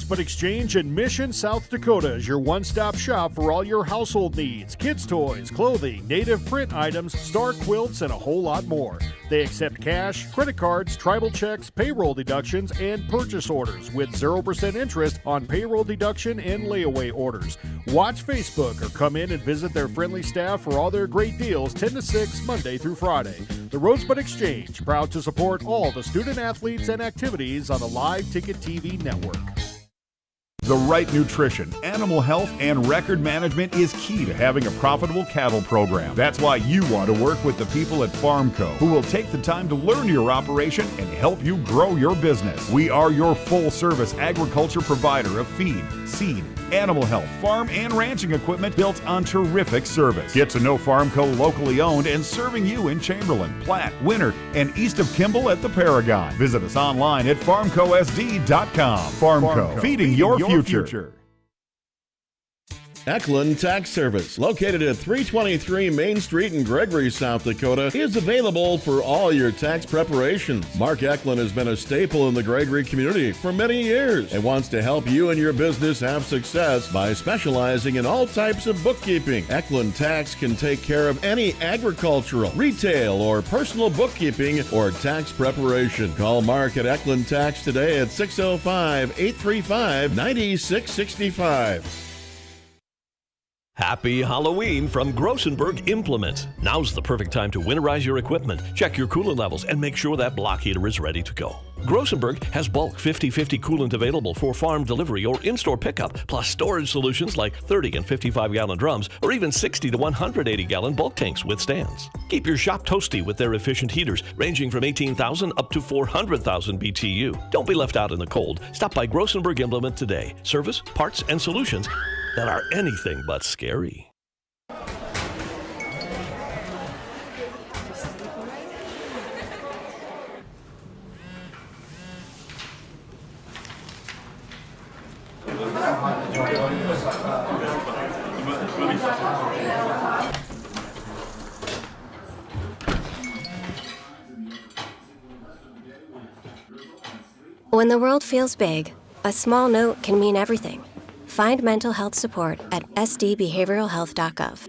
Rosebud Exchange in Mission, South Dakota is your one-stop shop for all your household needs, kids' toys, clothing, native print items, star quilts, and a whole lot more. They accept cash, credit cards, tribal checks, payroll deductions, and purchase orders with 0% interest on payroll deduction and layaway orders. Watch Facebook or come in and visit their friendly staff for all their great deals 10 to 6 Monday through Friday. The Rosebud Exchange, proud to support all the student athletes and activities on the Live Ticket TV network. The right nutrition, animal health, and record management is key to having a profitable cattle program. That's why you want to work with the people at Farmco, who will take the time to learn your operation and help you grow your business. We are your full-service agriculture provider of feed, seed, animal health, farm, and ranching equipment built on terrific service. Get to know Farmco locally owned and serving you in Chamberlain, Platte, Winter, and east of Kimball at the Paragon. Visit us online at farmcosd.com. Farmco, feeding your future. Eklund Tax Service, located at 323 Main Street in Gregory, South Dakota, is available for all your tax preparations. Mark Eklund has been a staple in the Gregory community for many years and wants to help you and your business have success by specializing in all types of bookkeeping. Eklund Tax can take care of any agricultural, retail, or personal bookkeeping or tax preparation. Call Mark at Eklund Tax today at 605-835-9665. Happy Halloween from Grossenberg Implement. Now's the perfect time to winterize your equipment, check your coolant levels, and make sure that block heater is ready to go. Grossenberg has bulk 50/50 coolant available for farm delivery or in-store pickup, plus storage solutions like 30 and 55-gallon drums, or even 60 to 180-gallon bulk tanks with stands. Keep your shop toasty with their efficient heaters, ranging from 18,000 up to 400,000 BTU. Don't be left out in the cold. Stop by Grossenberg Implement today. Service, parts, and solutions that are anything but scary. When the world feels big, a small note can mean everything. Find mental health support at sdbehavioralhealth.gov.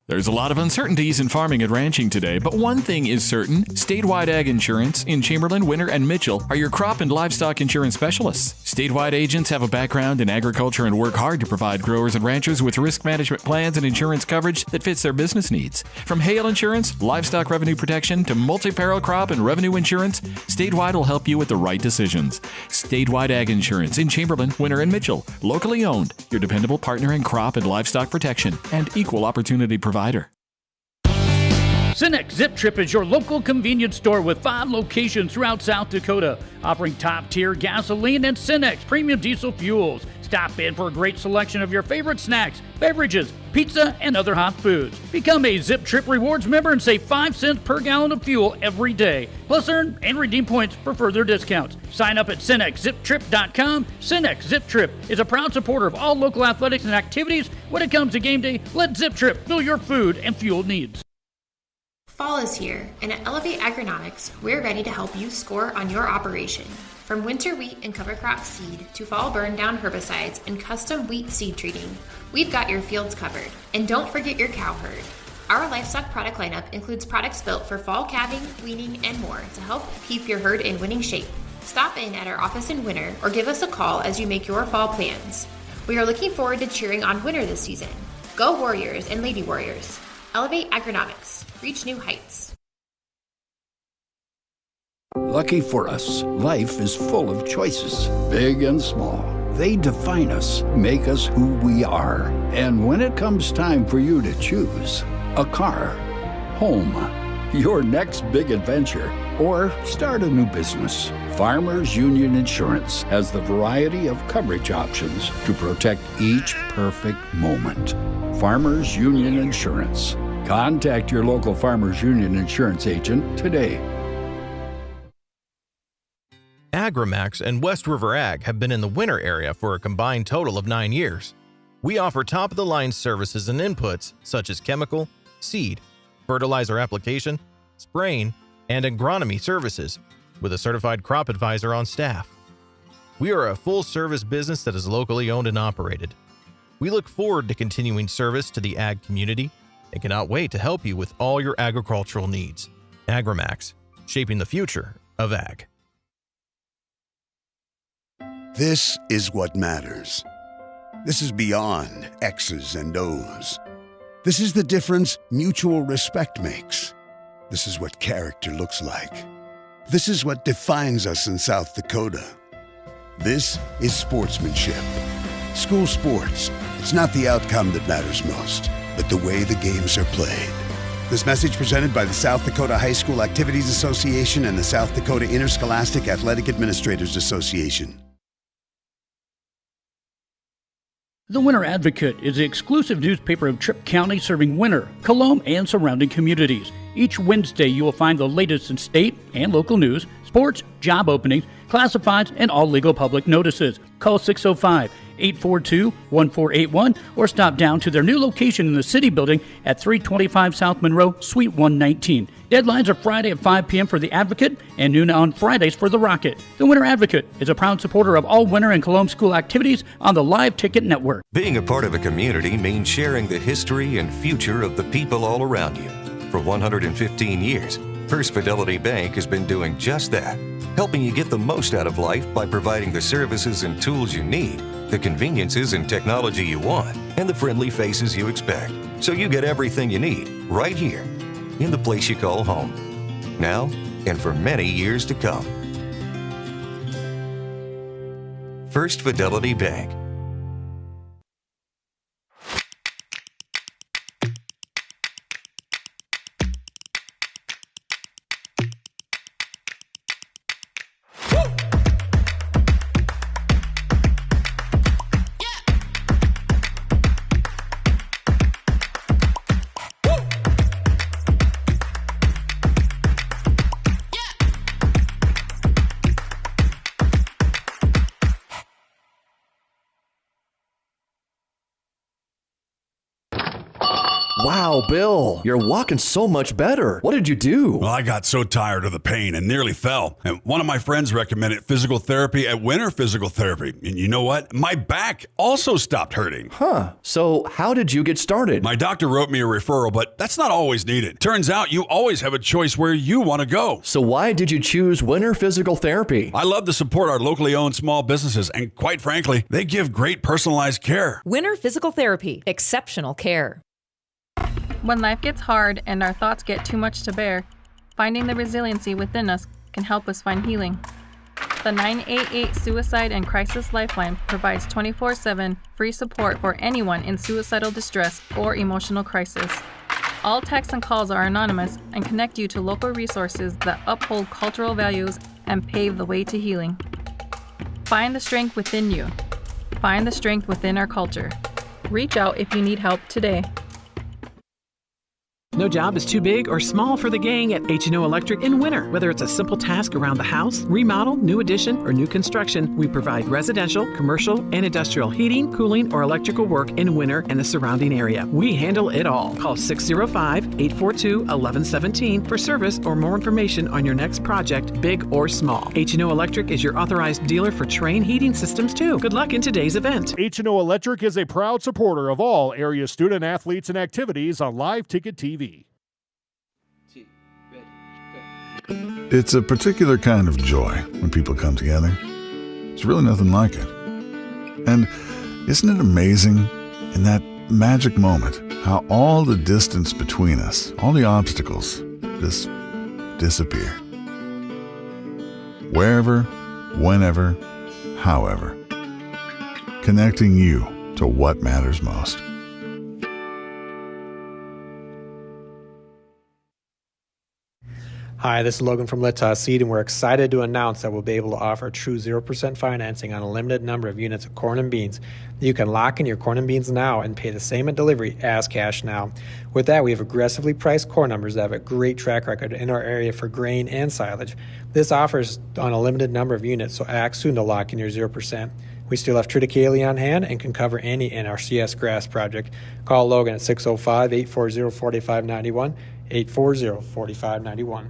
There's a lot of uncertainties in farming and ranching today, but one thing is certain. Statewide Ag Insurance in Chamberlain, Winter, and Mitchell are your crop and livestock insurance specialists. Statewide agents have a background in agriculture and work hard to provide growers and ranchers with risk management plans and insurance coverage that fits their business needs. From hail insurance, livestock revenue protection, to multi-peril crop and revenue insurance, Statewide will help you with the right decisions. Statewide Ag Insurance in Chamberlain, Winter, and Mitchell. Locally owned, your dependable partner in crop and livestock protection and equal opportunity provider. Cenex Zip Trip is your local convenience store with 5 locations throughout South Dakota, offering top-tier gasoline and Cenex premium diesel fuels. Stop in for a great selection of your favorite snacks, beverages, pizza, and other hot foods. Become a Zip Trip Rewards member and save 5 cents per gallon of fuel every day. Plus, earn and redeem points for further discounts. Sign up at CenexZipTrip.com. Cenex Zip Trip is a proud supporter of all local athletics and activities. When it comes to game day, let Zip Trip fill your food and fuel needs. Fall is here, and at Elevate Agronomics, we're ready to help you score on your operation. From winter wheat and cover crop seed to fall burn down herbicides and custom wheat seed treating, we've got your fields covered. And don't forget your cow herd. Our livestock product lineup includes products built for fall calving, weaning, and more to help keep your herd in winning shape. Stop in at our office in Winter or give us a call as you make your fall plans. We are looking forward to cheering on Winter this season. Go Warriors and Lady Warriors. Elevate Agronomics. Reach new heights. Lucky for us, life is full of choices, big and small. They define us, make us who we are. And when it comes time for you to choose, a car, home, your next big adventure, or start a new business, Farmers Union Insurance has the variety of coverage options to protect each perfect moment. Farmers Union Insurance. Contact your local Farmers Union Insurance agent today. Agrimax and West River Ag have been in the Winter area for a combined total of 9 years. We offer top-of-the-line services and inputs such as chemical, seed, fertilizer application, spraying, and agronomy services with a certified crop advisor on staff. We are a full-service business that is locally owned and operated. We look forward to continuing service to the ag community and cannot wait to help you with all your agricultural needs. AgriMax, shaping the future of ag. This is what matters. This is beyond X's and O's. This is the difference mutual respect makes. This is what character looks like. This is what defines us in South Dakota. This is sportsmanship. School sports, it's not the outcome that matters most, but the way the games are played. This message presented by the South Dakota High School Activities Association and the South Dakota Interscholastic Athletic Administrators Association. The Winter Advocate is the exclusive newspaper of Tripp County serving Winter, Colome, and surrounding communities. Each Wednesday, you will find the latest in state and local news, sports, job openings, classifieds, and all legal public notices. Call 605-842-1481 or stop down to their new location in the City Building at 325 South Monroe, Suite 119. Deadlines are Friday at 5 p.m. for the Advocate and noon on Fridays for the Rocket. The Winter Advocate is a proud supporter of all Winter and Colome school activities on the Live Ticket Network. Being a part of a community means sharing the history and future of the people all around you. For 115 years, First Fidelity Bank has been doing just that, helping you get the most out of life by providing the services and tools you need, the conveniences and technology you want, and the friendly faces you expect. So you get everything you need right here in the place you call home, now and for many years to come. First Fidelity Bank. Wow, Bill, you're walking so much better. What did you do? Well, I got so tired of the pain and nearly fell. And one of my friends recommended physical therapy at Winter Physical Therapy. And you know what? My back also stopped hurting. Huh. So how did you get started? My doctor wrote me a referral, but that's not always needed. Turns out you always have a choice where you want to go. So why did you choose Winter Physical Therapy? I love to support our locally owned small businesses, and quite frankly, they give great personalized care. Winter Physical Therapy. Exceptional care. When life gets hard and our thoughts get too much to bear, finding the resiliency within us can help us find healing. The 988 Suicide and Crisis Lifeline provides 24/7 free support for anyone in suicidal distress or emotional crisis. All texts and calls are anonymous and connect you to local resources that uphold cultural values and pave the way to healing. Find the strength within you. Find the strength within our culture. Reach out if you need help today. No job is too big or small for the gang at H&O Electric in Winter. Whether it's a simple task around the house, remodel, new addition, or new construction, we provide residential, commercial, and industrial heating, cooling, or electrical work in Winter and the surrounding area. We handle it all. Call 605-842-1117 for service or more information on your next project, big or small. H&O Electric is your authorized dealer for Trane heating systems, too. Good luck in today's event. H&O Electric is a proud supporter of all area student athletes and activities on Live Ticket TV. It's a particular kind of joy when people come together. There's really nothing like it. And isn't it amazing in that magic moment how all the distance between us, all the obstacles, just disappear? Wherever, whenever, however. Connecting you to what matters most. Hi, this is Logan from Littoss Seed, and we're excited to announce that we'll be able to offer true 0% financing on a limited number of units of corn and beans. You can lock in your corn and beans now and pay the same at delivery as cash now. With that, we have aggressively priced corn numbers that have a great track record in our area for grain and silage. This offers on a limited number of units, so act soon to lock in your 0%. We still have triticale on hand and can cover any NRCS grass project. Call Logan at 605-840-4591, 840-4591.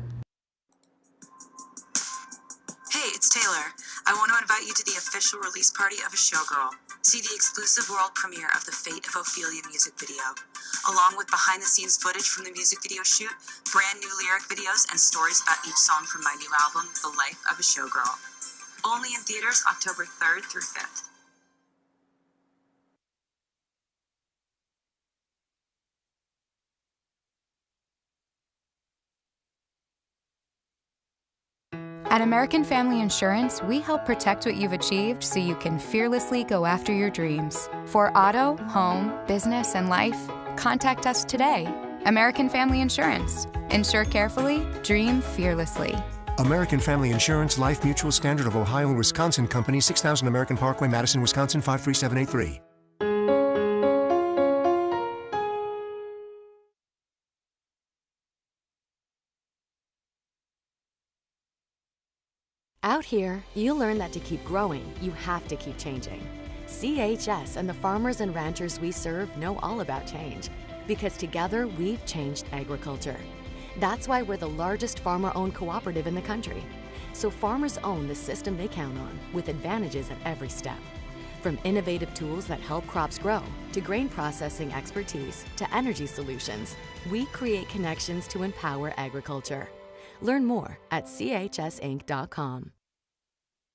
I want to invite you to the official release party of A Showgirl. See the exclusive world premiere of the Fate of Ophelia music video, along with behind-the-scenes footage from the music video shoot, brand new lyric videos, and stories about each song from my new album, The Life of a Showgirl. Only in theaters October 3rd through 5th. At American Family Insurance, we help protect what you've achieved so you can fearlessly go after your dreams. For auto, home, business, and life, contact us today. American Family Insurance. Insure carefully, dream fearlessly. American Family Insurance, Life Mutual, Standard of Ohio and Wisconsin Company, 6000 American Parkway, Madison, Wisconsin, 53783. Out here, you learn that to keep growing, you have to keep changing. CHS and the farmers and ranchers we serve know all about change, because together we've changed agriculture. That's why we're the largest farmer-owned cooperative in the country. So farmers own the system they count on, with advantages at every step. From innovative tools that help crops grow, to grain processing expertise, to energy solutions, we create connections to empower agriculture. Learn more at chsinc.com.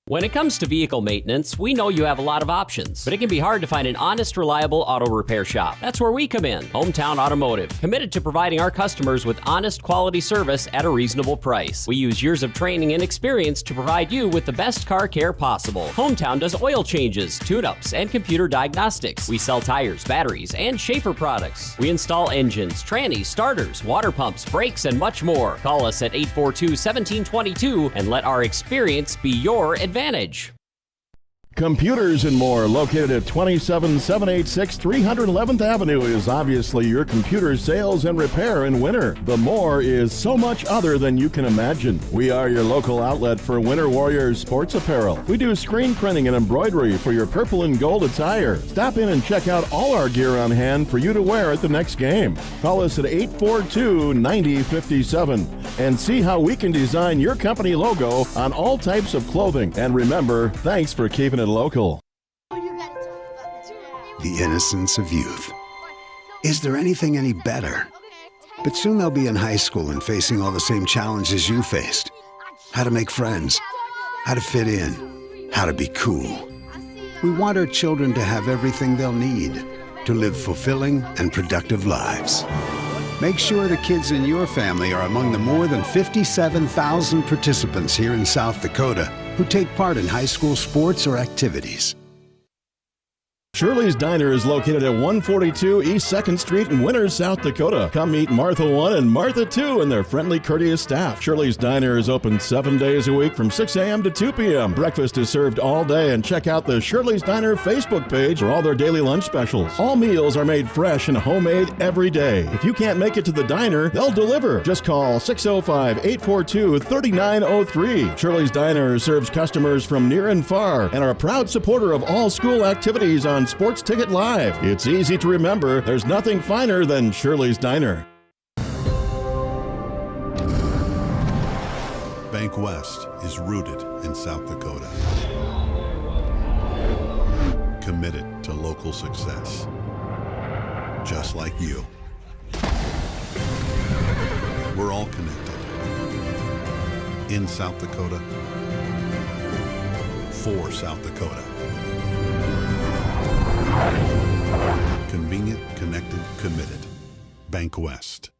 When it comes to vehicle maintenance, we know you have a lot of options, but it can be hard to find an honest, reliable auto repair shop. That's where we come in, Hometown Automotive, committed to providing our customers with honest, quality service at a reasonable price. We use years of training and experience to provide you with the best car care possible. Hometown does oil changes, tune-ups, and computer diagnostics. We sell tires, batteries, and Schaefer products. We install engines, trannies, starters, water pumps, brakes, and much more. Call us at 842-1722 and let our experience be your advantage. Computers and More, located at 27786 311th Avenue, is obviously your computer sales and repair in winter. The More is so much other than you can imagine. We are your local outlet for Winter Warriors sports apparel. We do screen printing and embroidery for your purple and gold attire. Stop in and check out all our gear on hand for you to wear at the next game. Call us at 842-9057 and see how we can design your company logo on all types of clothing. And remember, thanks for keeping it local. The innocence of youth. Is there anything any better? But soon they'll be in high school and facing all the same challenges you faced. How to make friends, how to fit in, how to be cool. We want our children to have everything they'll need to live fulfilling and productive lives. Make sure the kids in your family are among the more than 57,000 participants here in South Dakota who take part in high school sports or activities. Shirley's Diner is located at 142 East 2nd Street in Winters, South Dakota. Come meet Martha 1 and Martha 2 and their friendly, courteous staff. Shirley's Diner is open 7 days a week from 6 a.m. to 2 p.m. Breakfast is served all day, and check out the Shirley's Diner Facebook page for all their daily lunch specials. All meals are made fresh and homemade every day. If you can't make it to the diner, they'll deliver. Just call 605-842-3903. Shirley's Diner serves customers from near and far and are a proud supporter of all school activities on Sports Ticket Live. It's easy to remember. There's nothing finer than Shirley's Diner. Bank West is rooted in South Dakota. Committed to local success. Just like you. We're all connected. In South Dakota. For South Dakota. Convenient, connected, committed. Bank West.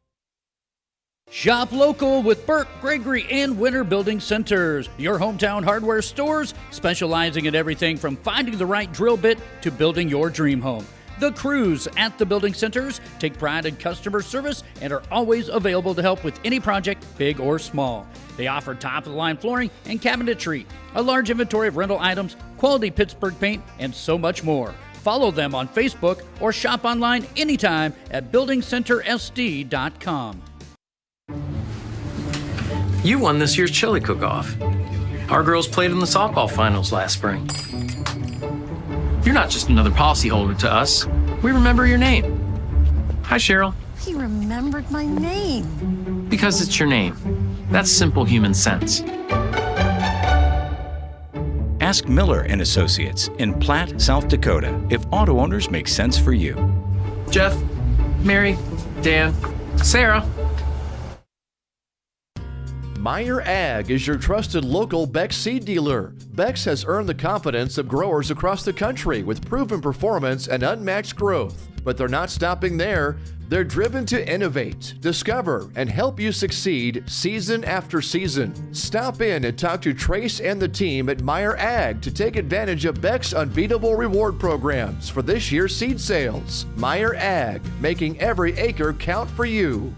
Shop local with Burke, Gregory, and Winter Building Centers, your hometown hardware stores specializing in everything from finding the right drill bit to building your dream home. The crews at the building centers take pride in customer service and are always available to help with any project, big or small. They offer top-of-the-line flooring and cabinetry, a large inventory of rental items, quality Pittsburgh paint, and so much more. Follow them on Facebook or shop online anytime at buildingcentersd.com. You won this year's chili cook-off. Our girls played in the softball finals last spring. You're not just another policyholder to us. We remember your name. Hi, Cheryl. He remembered my name. Because it's your name. That's simple human sense. Ask Ask Miller and Associates in Platte, South Dakota, if auto owners make sense for you. Jeff, Mary, Dan, Sarah. Meyer Ag is your trusted local Beck's seed dealer. Beck's has earned the confidence of growers across the country with proven performance and unmatched growth. But they're not stopping there. They're driven to innovate, discover, and help you succeed season after season. Stop in and talk to Trace and the team at Meyer Ag to take advantage of Beck's unbeatable reward programs for this year's seed sales. Meyer Ag, making every acre count for you.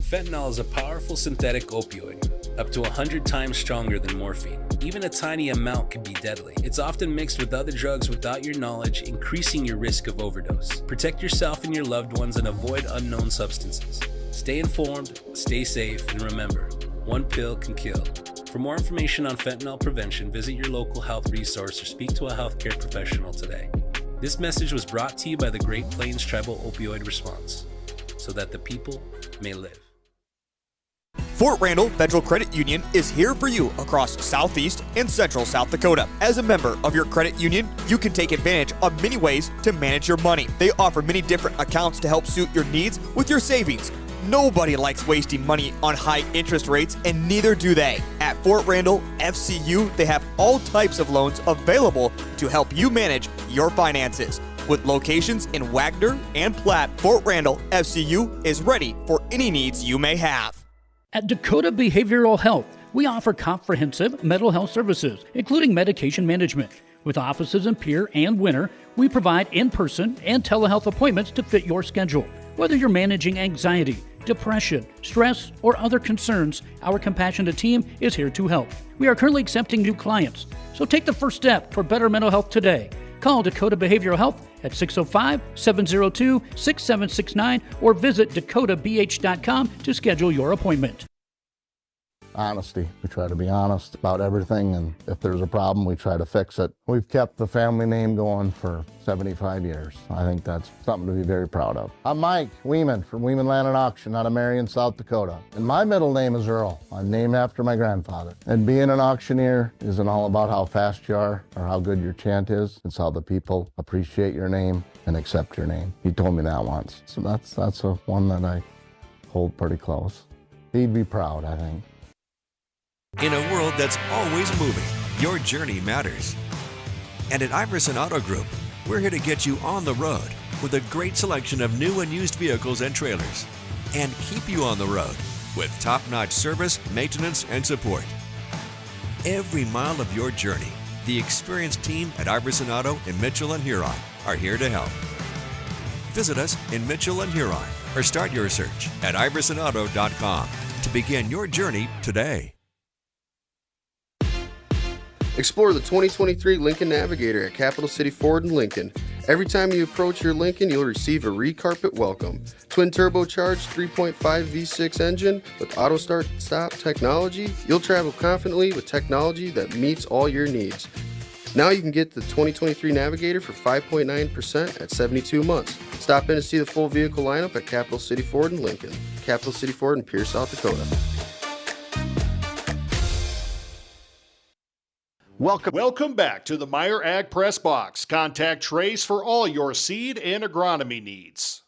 Fentanyl is a powerful synthetic opioid, up to 100 times stronger than morphine. Even a tiny amount can be deadly. It's often mixed with other drugs without your knowledge, increasing your risk of overdose. Protect yourself and your loved ones and avoid unknown substances. Stay informed, stay safe, and remember, one pill can kill. For more information on fentanyl prevention, visit your local health resource or speak to a healthcare professional today. This message was brought to you by the Great Plains Tribal Opioid Response, so that the people may live. Fort Randall Federal Credit Union is here for you across Southeast and Central South Dakota. As a member of your credit union, you can take advantage of many ways to manage your money. They offer many different accounts to help suit your needs with your savings. Nobody likes wasting money on high interest rates, and neither do they. At Fort Randall FCU, they have all types of loans available to help you manage your finances. With locations in Wagner and Platte, Fort Randall FCU is ready for any needs you may have. At Dakota Behavioral Health, we offer comprehensive mental health services, including medication management. With offices in Pierre and Winter, we provide in-person and telehealth appointments to fit your schedule. Whether you're managing anxiety, depression, stress, or other concerns, our compassionate team is here to help. We are currently accepting new clients, so take the first step for better mental health today. Call Dakota Behavioral Health at 605-702-6769 or visit dakotabh.com to schedule your appointment. Honesty. We try to be honest about everything, and if there's a problem, we try to fix it. We've kept the family name going for 75 years. I think that's something to be very proud of. I'm Mike Weeman from Weeman Land and Auction out of Marion, South Dakota. And my middle name is Earl. I'm named after my grandfather. And being an auctioneer isn't all about how fast you are or how good your chant is. It's how the people appreciate your name and accept your name. He told me that once. So that's one that I hold pretty close. He'd be proud, I think. In a world that's always moving, your journey matters. And at Iverson Auto Group, we're here to get you on the road with a great selection of new and used vehicles and trailers, and keep you on the road with top-notch service, maintenance, and support. Every mile of your journey, the experienced team at Iverson Auto in Mitchell and Huron are here to help. Visit us in Mitchell and Huron or start your search at iversonauto.com to begin your journey today. Explore the 2023 Lincoln Navigator at Capital City Ford in Lincoln. Every time you approach your Lincoln, you'll receive a re-carpet welcome. Twin turbocharged 3.5 V6 engine with auto start stop technology, you'll travel confidently with technology that meets all your needs. Now you can get the 2023 Navigator for 5.9% at 72 months. Stop in to see the full vehicle lineup at Capital City Ford in Lincoln. Capital City Ford in Pierce, South Dakota. Welcome back to the Meyer Ag Press Box. Contact Trace for all your seed and agronomy needs.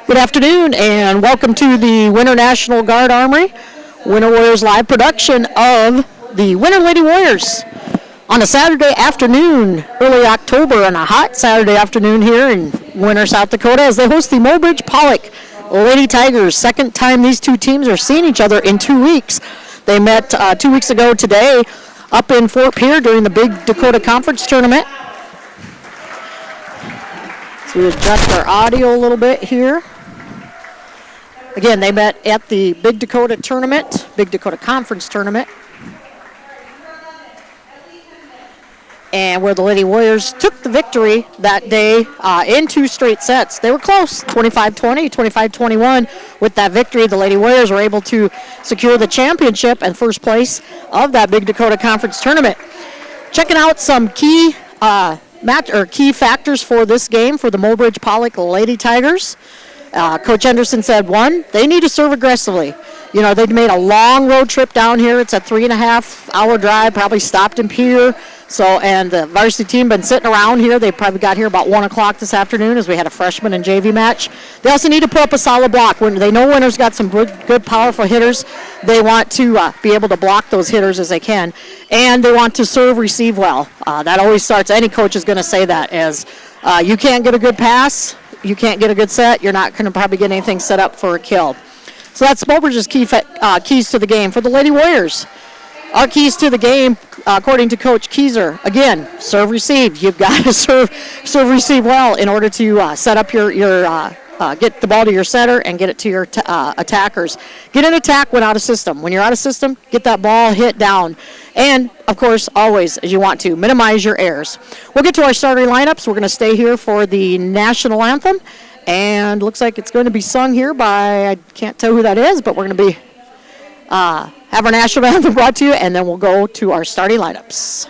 Good afternoon and welcome to the Winter National Guard Armory Winter Warriors live production of the Winter Lady Warriors on a Saturday afternoon, early October, on a hot Saturday afternoon here in Winter, South Dakota, as they host the Mobridge-Pollock Lady Tigers. Second time these two teams are seeing each other in 2 weeks. They met 2 weeks ago today up in Fort Pierre during the Big Dakota Conference Tournament. So we adjust our audio a little bit here. Again, they met at the Big Dakota Tournament, Big Dakota Conference Tournament, and where the Lady Warriors took the victory that day in 2 straight sets. They were close, 25-20, 25-21. With that victory, the Lady Warriors were able to secure the championship and first place of that Big Dakota Conference Tournament. Checking out some key key factors for this game for the Mobridge-Pollock Lady Tigers. Coach Henderson said, 1, they need to serve aggressively. You know, they've made a long road trip down here. It's a 3.5-hour drive, probably stopped in Pier. So, and the varsity team been sitting around here. They probably got here about 1 o'clock this afternoon as we had a freshman and JV match. They also need to put up a solid block. When they know Winter's got some good, powerful hitters, they want to be able to block those hitters as they can. And they want to serve, receive well. That always starts, any coach is going to say that, as you can't get a good pass, you can't get a good set, you're not going to probably get anything set up for a kill. So that's Mobridge's keys to the game. For the Lady Warriors, our keys to the game, according to Coach Keyser, again, serve, receive. You've got to serve, receive well in order to set up your get the ball to your setter and get it to your attackers. Get an attack when out of system. When you're out of system, get that ball hit down. And, of course, always, as you want to, minimize your errors. We'll get to our starting lineups. We're going to stay here for the national anthem. And looks like it's going to be sung here by, I can't tell who that is, but we're going to be have our national anthem brought to you, and then we'll go to our starting lineups.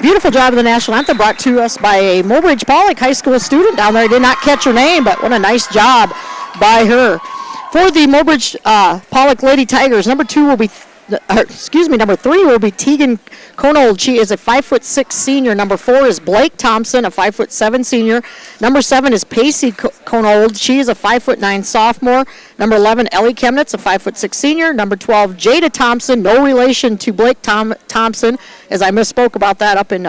Beautiful job of the national anthem brought to us by a Mobridge-Pollock high school student down there. I did not catch her name, but what a nice job by her. For the Mobridge-Pollock Lady Tigers, number 3 will be Tegan Conold. She is a 5'6" senior. Number 4 is Blake Thompson, a 5'7" senior. Number 7 is Pacey Conold. She is a 5'9" sophomore. Number 11, Ellie Chemnitz, a 5'6" senior. Number 12, Jada Thompson, no relation to Blake Thompson, as I misspoke about that up in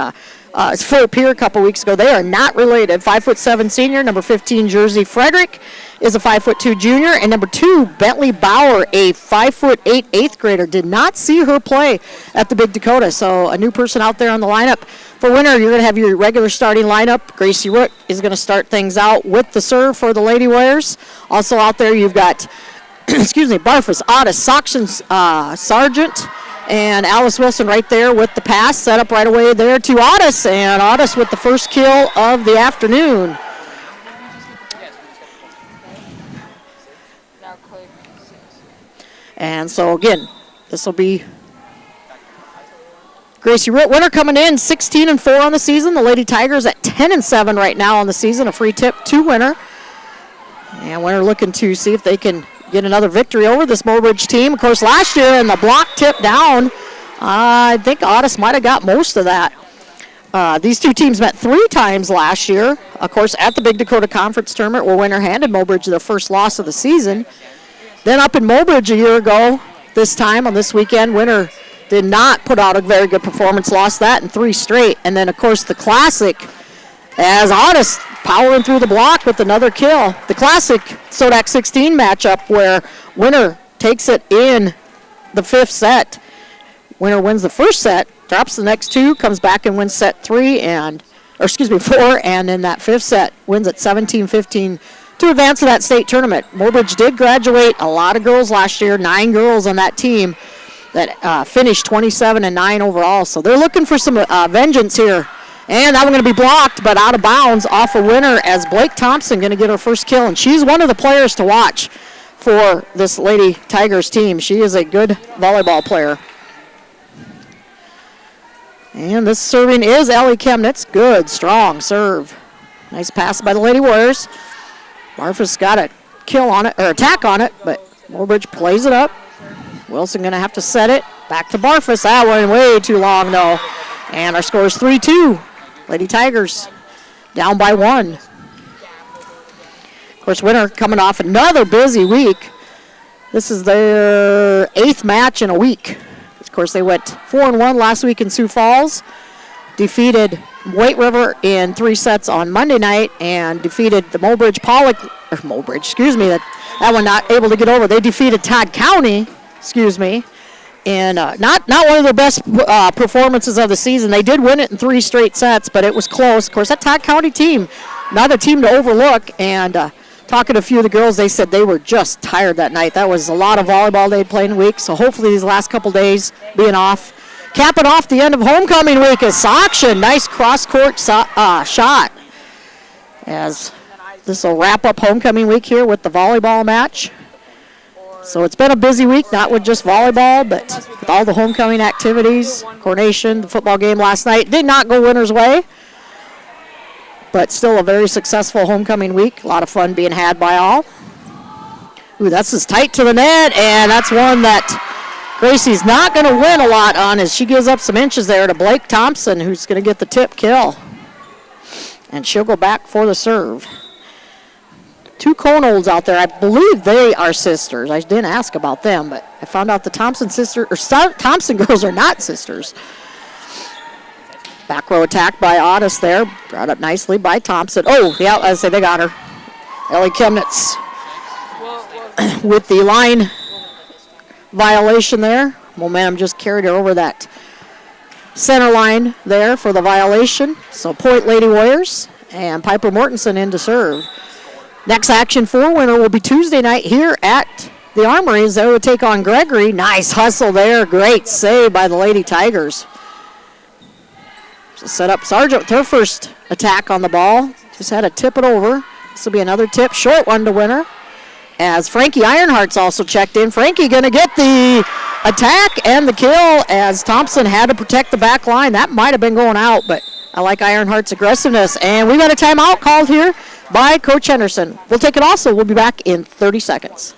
Fort Pierre a couple weeks ago. They are not related. 5'7" senior. Number 15, Jersey Frederick, is a 5'2" junior. And number 2, Bentley Bauer, a 5'8" 8th grader. Did not see her play at the Big Dakota. So a new person out there on the lineup. For winter, you're going to have your regular starting lineup. Gracie Root is going to start things out with the serve for the Lady Warriors. Also out there, you've got, Barfus, Otis, Saxon, Sargent, and Alice Wilson right there with the pass. Set up right away there to Otis, and Otis with the first kill of the afternoon. And so, again, this will be Gracie Winter coming in 16-4 on the season. The Lady Tigers at 10-7 right now on the season. A free tip to Winter. And Winter looking to see if they can get another victory over this Mobridge team. Of course, last year in the block tip down, I think Otis might have got most of that. These two teams met 3 times last year. Of course, at the Big Dakota Conference Tournament, where Winter handed Mobridge their first loss of the season. Then up in Mobridge a year ago, this time on this weekend, Winter did not put out a very good performance, lost that in 3 straight. And then, of course, the Classic, as Otis powering through the block with another kill. The Classic Sodak 16 matchup where Winter takes it in the 5th set. Winter wins the first set, drops the next 2, comes back and wins set 4, and in that 5th set wins at 17-15 to advance to that state tournament. Mobridge did graduate a lot of girls last year, 9 girls on that team that finished 27-9 overall. So they're looking for some vengeance here. And that one going to be blocked, but out of bounds off a Winter as Blake Thompson going to get her first kill. And she's one of the players to watch for this Lady Tigers team. She is a good volleyball player. And this serving is Ellie Chemnitz. Good, strong serve. Nice pass by the Lady Warriors. Barfus got a kill on it, or attack on it, but Mobridge plays it up. Wilson going to have to set it. Back to Barfus. That one way too long, though. And our score is 3-2. Lady Tigers down by 1. Of course, Winter coming off another busy week. This is their 8th match in a week. Of course, they went 4-1 last week in Sioux Falls. Defeated White River in 3 sets on Monday night and defeated the Mobridge-Pollock, that one not able to get over. They defeated Todd County, and not one of their best performances of the season. They did win it in 3 straight sets, but it was close. Of course, that Todd County team, another team to overlook, and talking to a few of the girls, they said they were just tired that night. That was a lot of volleyball they'd played in a week, so hopefully these last couple days being off. Capping off the end of homecoming week is Soction. Nice cross-court shot. As this will wrap up homecoming week here with the volleyball match. So it's been a busy week, not with just volleyball, but with all the homecoming activities. Coronation, the football game last night did not go Winter's way, but still a very successful homecoming week. A lot of fun being had by all. Ooh, that's just tight to the net, and that's one that Gracie's not going to win a lot on as she gives up some inches there to Blake Thompson, who's going to get the tip kill. And she'll go back for the serve. 2 Conolds out there. I believe they are sisters. I didn't ask about them, but I found out the Thompson girls are not sisters. Back row attack by Otis there. Brought up nicely by Thompson. Oh, yeah, I say they got her. Ellie Chemnitz with the line violation there. Momentum just carried her over that center line there for the violation. So point Lady Warriors and Piper Mortensen in to serve. Next action for Winter will be Tuesday night here at the Armory as they will take on Gregory. Nice hustle there. Great save by the Lady Tigers. So set up Sargent with her first attack on the ball. Just had to tip it over. This will be another tip. Short one to Winter. As Frankie Ironheart's also checked in. Frankie going to get the attack and the kill as Thompson had to protect the back line. That might have been going out, but I like Ironheart's aggressiveness. And we got a timeout called here by Coach Henderson. We'll take it also. We'll be back in 30 seconds.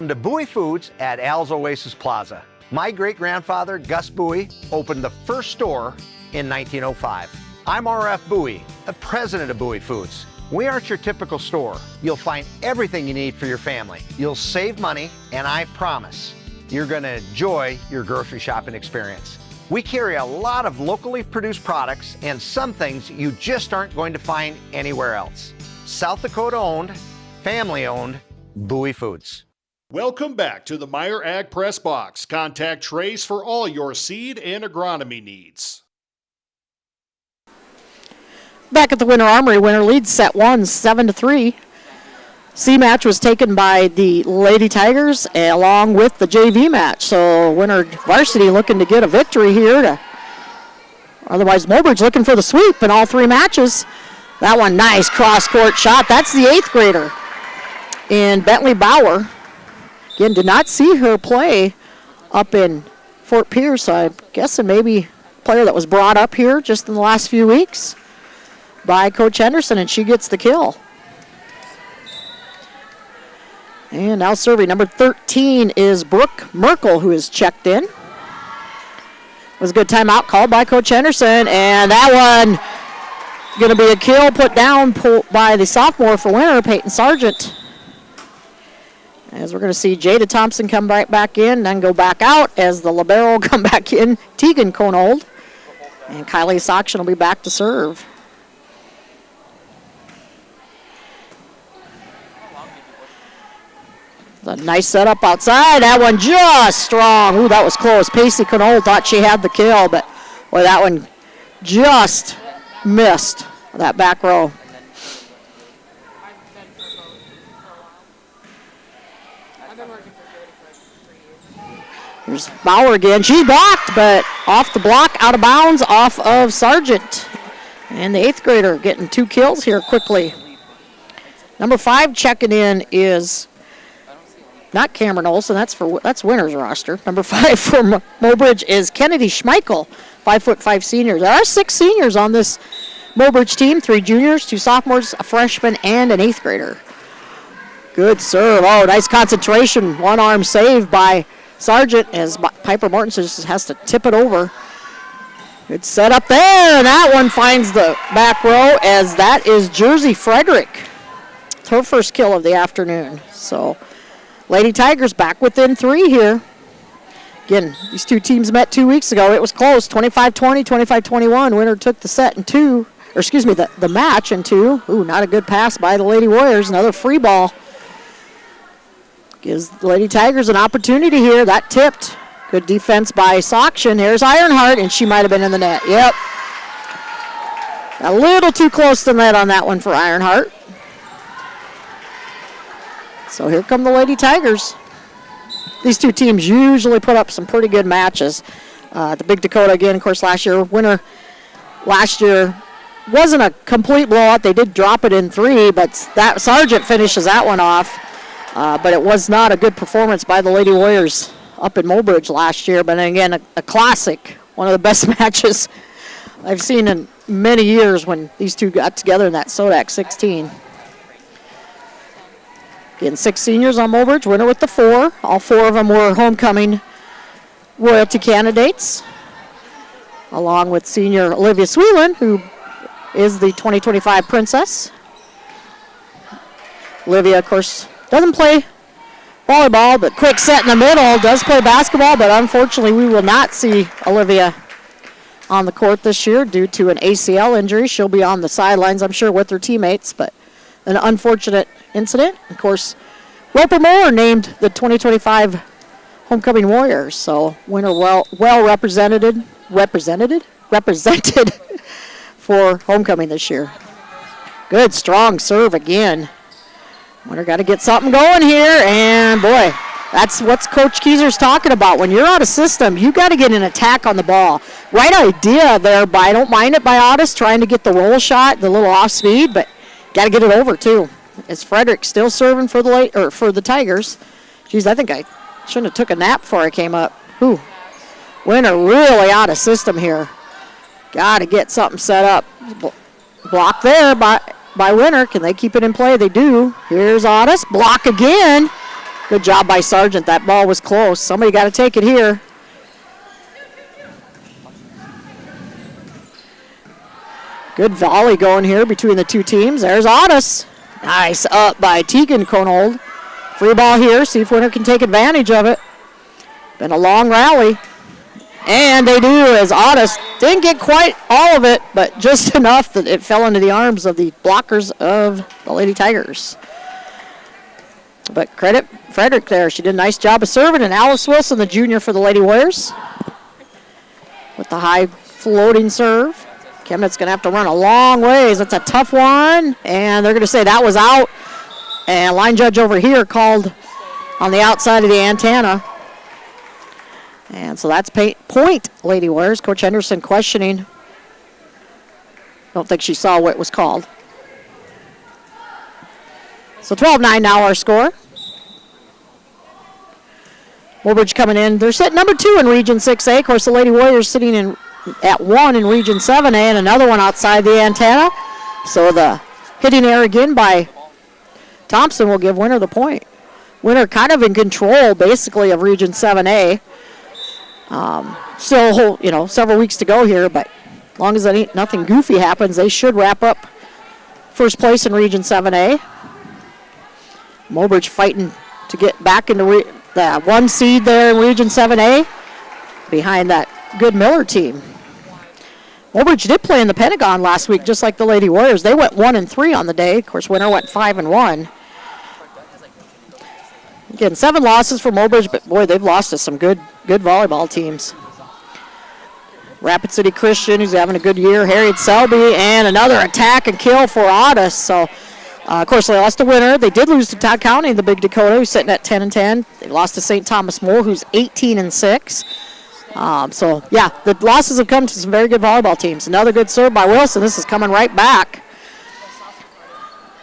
To Bowie Foods at Al's Oasis Plaza. My great-grandfather, Gus Bowie, opened the first store in 1905. I'm R.F. Bowie, the president of Bowie Foods. We aren't your typical store. You'll find everything you need for your family. You'll save money, and I promise you're going to enjoy your grocery shopping experience. We carry a lot of locally produced products and some things you just aren't going to find anywhere else. South Dakota owned, family owned, Bowie Foods. Welcome back to the Meyer Ag Press Box. Contact Trace for all your seed and agronomy needs. Back at the Winter Armory, Winter leads set 1, 7-3. C match was taken by the Lady Tigers along with the JV match. So Winter varsity looking to get a victory here. Otherwise, Mobridge looking for the sweep in all 3 matches. That one, nice cross-court shot. That's the 8th grader in Bentley Bauer. Again, did not see her play up in Fort Pierce. So I'm guessing maybe a player that was brought up here just in the last few weeks by Coach Henderson, and she gets the kill. And now serving number 13 is Brooke Merkel, who is checked in. Was a good timeout called by Coach Henderson, and that one going to be a kill put down by the sophomore for Winter, Peyton Sargent. As we're going to see Jada Thompson come right back in, then go back out as the libero come back in, Tegan Conold. And Kylie Soction will be back to serve. A nice setup outside. That one just strong. Ooh, that was close. Pacey Conold thought she had the kill, but boy, that one just missed that back row. Here's Bauer again. She's blocked, but off the block, out of bounds, off of Sargent. And the 8th grader getting 2 kills here quickly. Number 5 checking in is not Cameron Olson. That's Winter's roster. Number 5 for Mobridge is Kennedy Schmeichel, 5'5" seniors. There are 6 seniors on this Mobridge team, 3 juniors, 2 sophomores, a freshman, and an 8th grader. Good serve. Oh, nice concentration. One arm save by Sargent as Piper Mortensen just has to tip it over. Good set up there, and that one finds the back row as that is Jersey Frederick. It's her first kill of the afternoon. So Lady Tigers back within 3 here. Again, these 2 teams met 2 weeks ago. It was close, 25-20, 25-21. Winner took the set in 2, or excuse me, the match in 2. Ooh, not a good pass by the Lady Warriors. Another free ball. Gives the Lady Tigers an opportunity here. That tipped. Good defense by Soction. Here's Ironheart, and she might have been in the net. Yep. A little too close to net on that one for Ironheart. So here come the Lady Tigers. These 2 teams usually put up some pretty good matches. The Big Dakota, again, of course, winner last year wasn't a complete blowout. They did drop it in 3, but that Sargent finishes that one off. But it was not a good performance by the Lady Warriors up in Mobridge last year. But again, a classic, one of the best matches I've seen in many years when these 2 got together in that Sodak 16. Again, 6 seniors on Mobridge, winner with the 4. All 4 of them were homecoming royalty candidates, along with senior Olivia Sweeland, who is the 2025 Princess. Olivia, of course, doesn't play volleyball, but quick set in the middle, does play basketball, but unfortunately we will not see Olivia on the court this year due to an ACL injury. She'll be on the sidelines, I'm sure, with her teammates, but an unfortunate incident. Of course, Roper Moore named the 2025 Homecoming Warriors, so winner well represented for homecoming this year. Good, strong serve again. Winner got to get something going here, and boy, that's what Coach Kieser's talking about. When you're out of system, you got to get an attack on the ball. Right idea there I don't mind it by Otis, trying to get the roll shot, the little off speed, but got to get it over too. It's Frederick still serving for the Tigers. Geez, I think I shouldn't have took a nap before I came up. Ooh, Winner really out of system here. Got to get something set up. Block there by Winner. Can they keep it in play? They do. Here's Otis. Block again. Good job by Sargent. That ball was close. Somebody got to take it here. Good volley going here between the 2 teams. There's Otis. Nice up by Tegan Konold. Free ball here. See if Winner can take advantage of it. Been a long rally. And they do, as Otis didn't get quite all of it, but just enough that it fell into the arms of the blockers of the Lady Tigers. But credit Frederick there. She did a nice job of serving. And Alice Wilson, the junior for the Lady Warriors, with the high floating serve. Chemnitz going to have to run a long ways. That's a tough one. And they're going to say that was out. And line judge over here called on the outside of the antenna. And so that's point, Lady Warriors. Coach Henderson questioning. Don't think she saw what was called. So 12-9 now our score. Mobridge coming in. They're sitting number 2 in Region 6A. Of course, the Lady Warriors sitting at 1 in Region 7A and another one outside the antenna. So the hitting error again by Thompson will give Winner the point. Winner kind of in control, basically, of Region 7A. Still, several weeks to go here, but as long as nothing goofy happens, they should wrap up first place in Region 7A. Mobridge fighting to get back into the 1 seed there in Region 7A behind that good Miller team. Mobridge did play in the Pentagon last week, just like the Lady Warriors. They went 1-3 on the day. Of course, Winner went 5-1. Again, 7 losses for Mobridge, but boy, they've lost to some good volleyball teams. Rapid City Christian, who's having a good year. Harriet Selby, and another attack and kill for Otis. So, of course, they lost to Winner. They did lose to Todd County, the Big Dakota, who's sitting at 10-10. They lost to St. Thomas More, who's 18-6. So, yeah, the losses have come to some very good volleyball teams. Another good serve by Wilson. This is coming right back.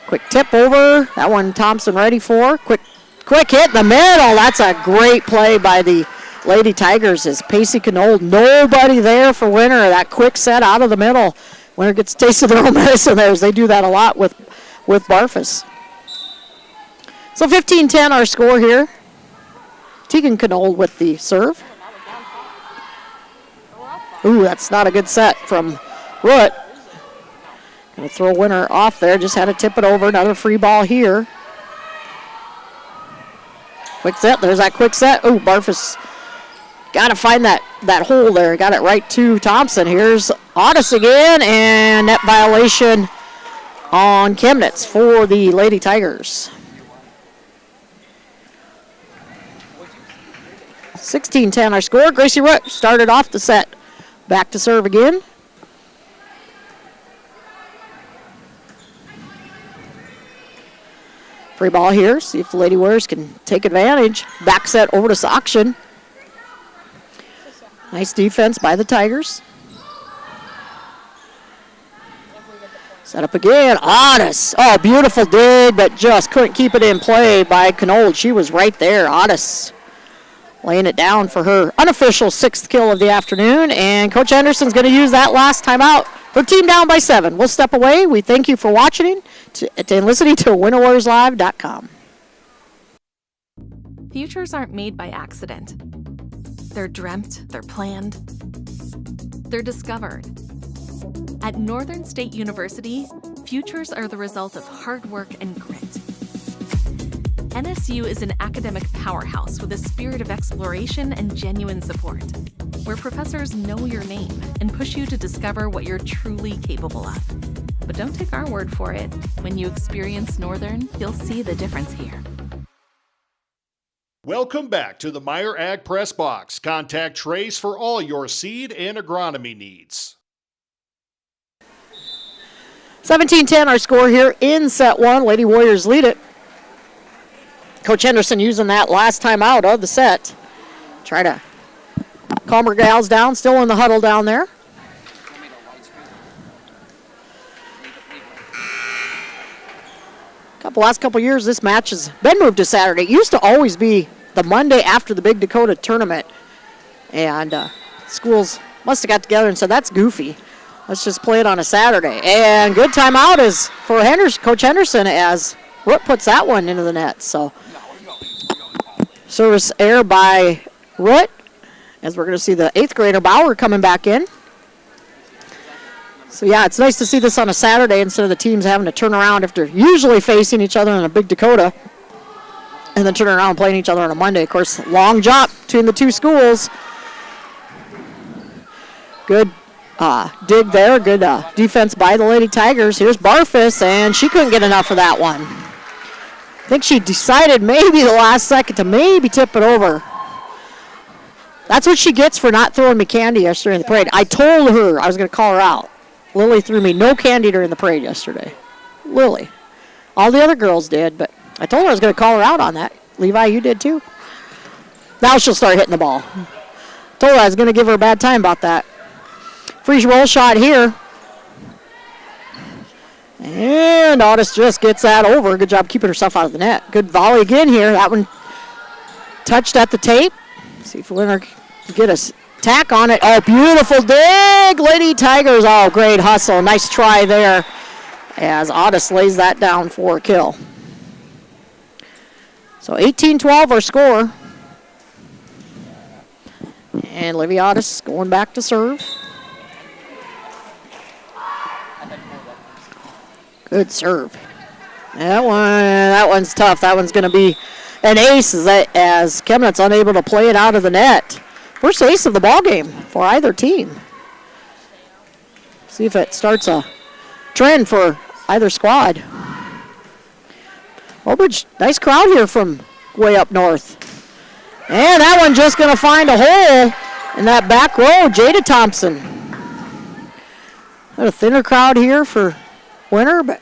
Quick tip over. That one Thompson ready for. Quick hit in the middle. That's a great play by the Lady Tigers is Pacey Knoll. Nobody there for Winter. That quick set out of the middle. Winter gets a taste of their own medicine there, as they do that a lot with Barfus. So 15-10 our score here. Tegan Knoll with the serve. Ooh, that's not a good set from Root. Going to throw Winter off there. Just had to tip it over. Another free ball here. Quick set. There's that quick set. Ooh, Barfus got to find that hole there. Got it right to Thompson. Here's Otis again, and net violation on Chemnitz for the Lady Tigers. 16-10 our score. Gracie Root started off the set. Back to serve again. Free ball here. See if the Lady Warriors can take advantage. Back set over to Soction. Nice defense by the Tigers. Set up again. Otis. Oh, beautiful dig, but just couldn't keep it in play by Knoll. She was right there. Otis laying it down for her unofficial 6th kill of the afternoon. And Coach Henderson's going to use that last timeout. Her team down by 7. We'll step away. We thank you for watching and listening to WinterWarriorsLive.com. Futures aren't made by accident. They're dreamt, they're planned, they're discovered. At Northern State University, futures are the result of hard work and grit. NSU is an academic powerhouse with a spirit of exploration and genuine support, where professors know your name and push you to discover what you're truly capable of. But don't take our word for it. When you experience Northern, you'll see the difference here. Welcome back to the Meyer Ag Press Box. Contact Trace for all your seed and agronomy needs. 17-10 our score here in set 1. Lady Warriors lead it. Coach Henderson using that last time out of the set. Try to calm her gals down, still in the huddle down there. Last couple years, this match has been moved to Saturday. It used to always be the Monday after the Big Dakota tournament. And schools must have got together and said, that's goofy. Let's just play it on a Saturday. And good timeout is for Coach Henderson as Root puts that one into the net. So service error by Root, as we're going to see the 8th grader Bauer coming back in. So, yeah, it's nice to see this on a Saturday instead of the teams having to turn around after usually facing each other in a Big Dakota and then turn around and playing each other on a Monday. Of course, long jump between the two schools. Good dig there. Good defense by the Lady Tigers. Here's Barfus, and she couldn't get enough of that one. I think she decided maybe the last second to maybe tip it over. That's what she gets for not throwing me candy yesterday in the parade. I told her I was going to call her out. Lily threw me no candy during the parade yesterday. Lily. All the other girls did, but I told her I was going to call her out on that. Levi, you did too. Now she'll start hitting the ball. Told her I was going to give her a bad time about that. Free roll shot here. And Otis just gets that over. Good job keeping herself out of the net. Good volley again here. That one touched at the tape. See if Winter can get a tack on it. Oh, beautiful dig. Lady Tigers. Oh, great hustle. Nice try there as Otis lays that down for a kill. So 18-12 our score. And Livy Otis going back to serve. Good serve. That one's tough. That one's going to be an ace as Chemnitz unable to play it out of the net. First ace of the ball game for either team. See if it starts a trend for either squad. Mobridge, nice crowd here from way up north. And that one just going to find a hole in that back row. Jada Thompson. A thinner crowd here for Winter, but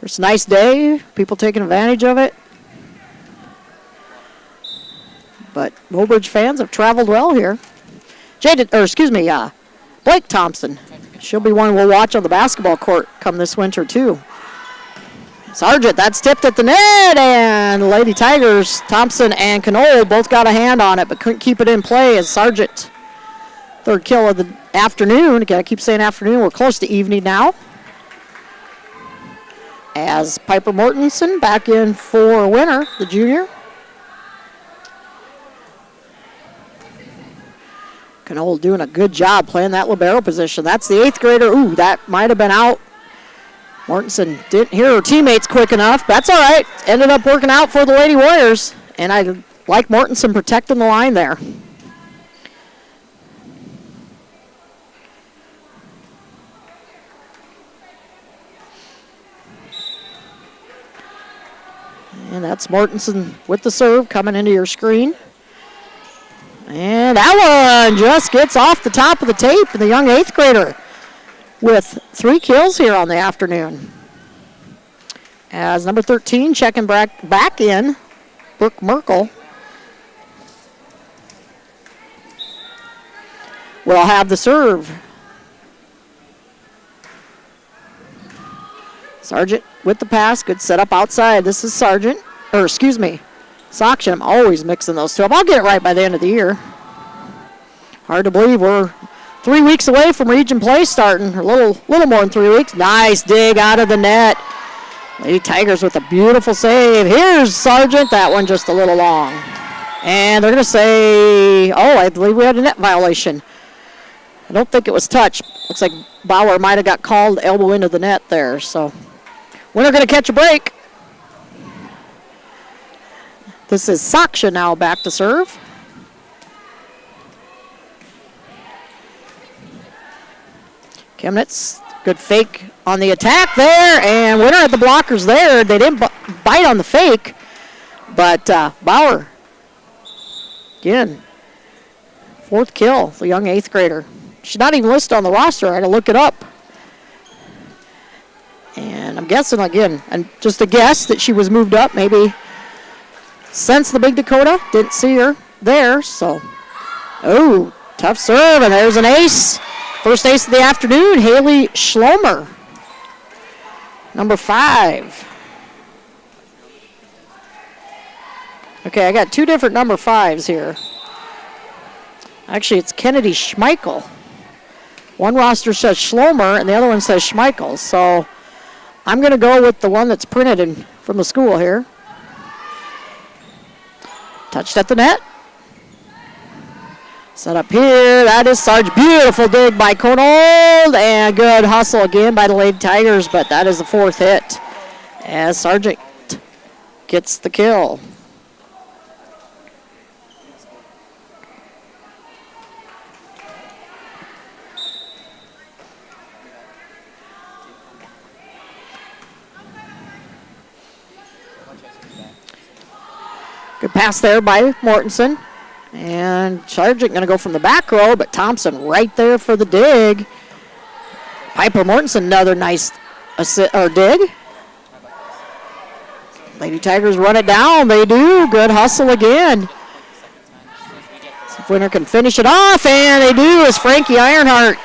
it's a nice day. People taking advantage of it. But Mobridge fans have traveled well here. Blake Thompson. She'll be one we'll watch on the basketball court come this winter too. Sargent, that's tipped at the net, and Lady Tigers, Thompson and Knoll both got a hand on it, but couldn't keep it in play as Sargent, third kill of the afternoon. Again, I keep saying afternoon. We're close to evening now. As Piper Mortensen back in for Winner, the junior. Knoll doing a good job playing that libero position. That's the 8th grader. Ooh, that might have been out. Mortensen didn't hear her teammates quick enough. That's all right. Ended up working out for the Lady Warriors. And I like Mortensen protecting the line there. And that's Mortensen with the serve coming into your screen. And that one just gets off the top of the tape. The young 8th grader with 3 kills here on the afternoon. As number 13 checking back in, Brooke Merkel will have the serve. Sargent with the pass, good setup outside. This is Sargent, or excuse me, Soction. I'm always mixing those two up. I'll get it right by the end of the year. Hard to believe we're 3 weeks away from region play starting, a little more than 3 weeks. Nice dig out of the net. Lady Tigers with a beautiful save. Here's Sargent. That one just a little long. And they're going to say, I believe we had a net violation. I don't think it was touch. Looks like Bauer might have got called elbow into the net there. So Winner going to catch a break. This is Saksha now back to serve. Chemnitz, good fake on the attack there, and Winner had the blockers there. They didn't bite on the fake, but Bauer, again, 4th kill, the young 8th grader. She's not even listed on the roster. I had to look it up. And I'm guessing, again, and just a guess that she was moved up, maybe since the Big Dakota. Didn't see her there, so. Oh, tough serve, and there's an ace. First ace of the afternoon, Haley Schlomer, number 5. Okay, I got 2 different number 5s here. Actually, it's Kennedy Schmeichel. One roster says Schlomer, and the other one says Schmeichel. So I'm going to go with the one that's printed from the school here. Touched at the net. Set up here, that is Sarge. Beautiful dig by Conold, and good hustle again by the Lady Tigers, but that is the 4th hit as Sargent gets the kill. Good pass there by Mortensen. And Sargent going to go from the back row, but Thompson right there for the dig. Piper Mortensen, another nice dig. Lady Tigers run it down. They do. Good hustle again. See if Winner can finish it off, and they do as Frankie Ironheart.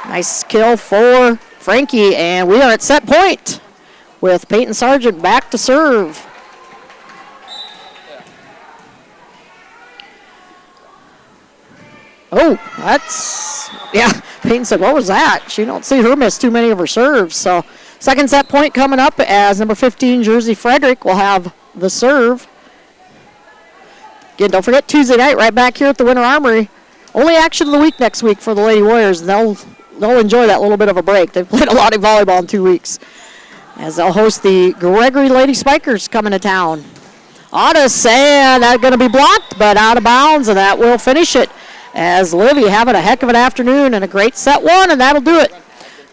Nice kill for Frankie, and we are at set point with Peyton Sargent back to serve. Oh, Peyton said, what was that? She don't see her miss too many of her serves. So second set point coming up as number 15, Jersey Frederick, will have the serve. Again, don't forget Tuesday night right back here at the Winter Armory. Only action of the week next week for the Lady Warriors. They'll enjoy that little bit of a break. They've played a lot of volleyball in 2 weeks as they'll host the Gregory Lady Spikers coming to town. Otis, and that's going to be blocked, but out of bounds, and that will finish it. As Livy having a heck of an afternoon and a great set 1, and that'll do it.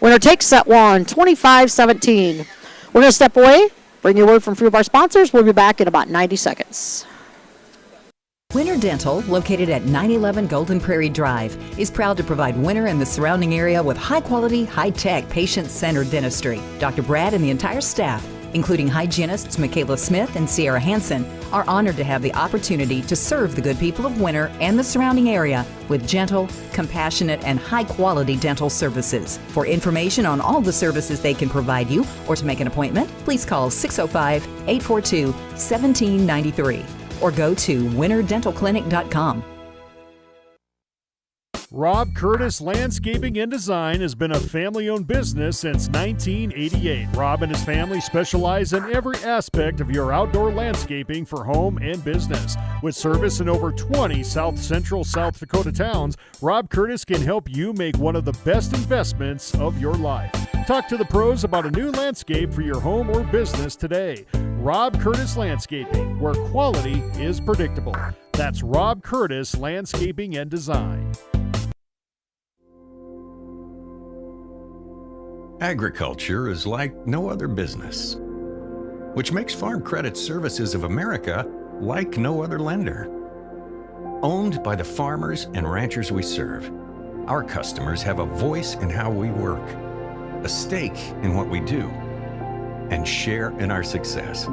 Winner takes set 1, 25-17. We're going to step away, bring you word from a few of our sponsors. We'll be back in about 90 seconds. Winter Dental, located at 911 Golden Prairie Drive, is proud to provide Winter and the surrounding area with high-quality, high-tech, patient-centered dentistry. Dr. Brad and the entire staff including hygienists Michaela Smith and Sierra Hansen, are honored to have the opportunity to serve the good people of Winter and the surrounding area with gentle, compassionate, and high-quality dental services. For information on all the services they can provide you or to make an appointment, please call 605-842-1793 or go to winterdentalclinic.com. Rob Curtis Landscaping and Design has been a family-owned business since 1988. Rob and his family specialize in every aspect of your outdoor landscaping for home and business. With service in over 20 south-central South Dakota towns, Rob Curtis can help you make one of the best investments of your life. Talk to the pros about a new landscape for your home or business today. Rob Curtis Landscaping, where quality is predictable. That's Rob Curtis Landscaping and Design. Agriculture is like no other business, which makes Farm Credit Services of America like no other lender. Owned by the farmers and ranchers we serve, our customers have a voice in how we work, a stake in what we do, and share in our success.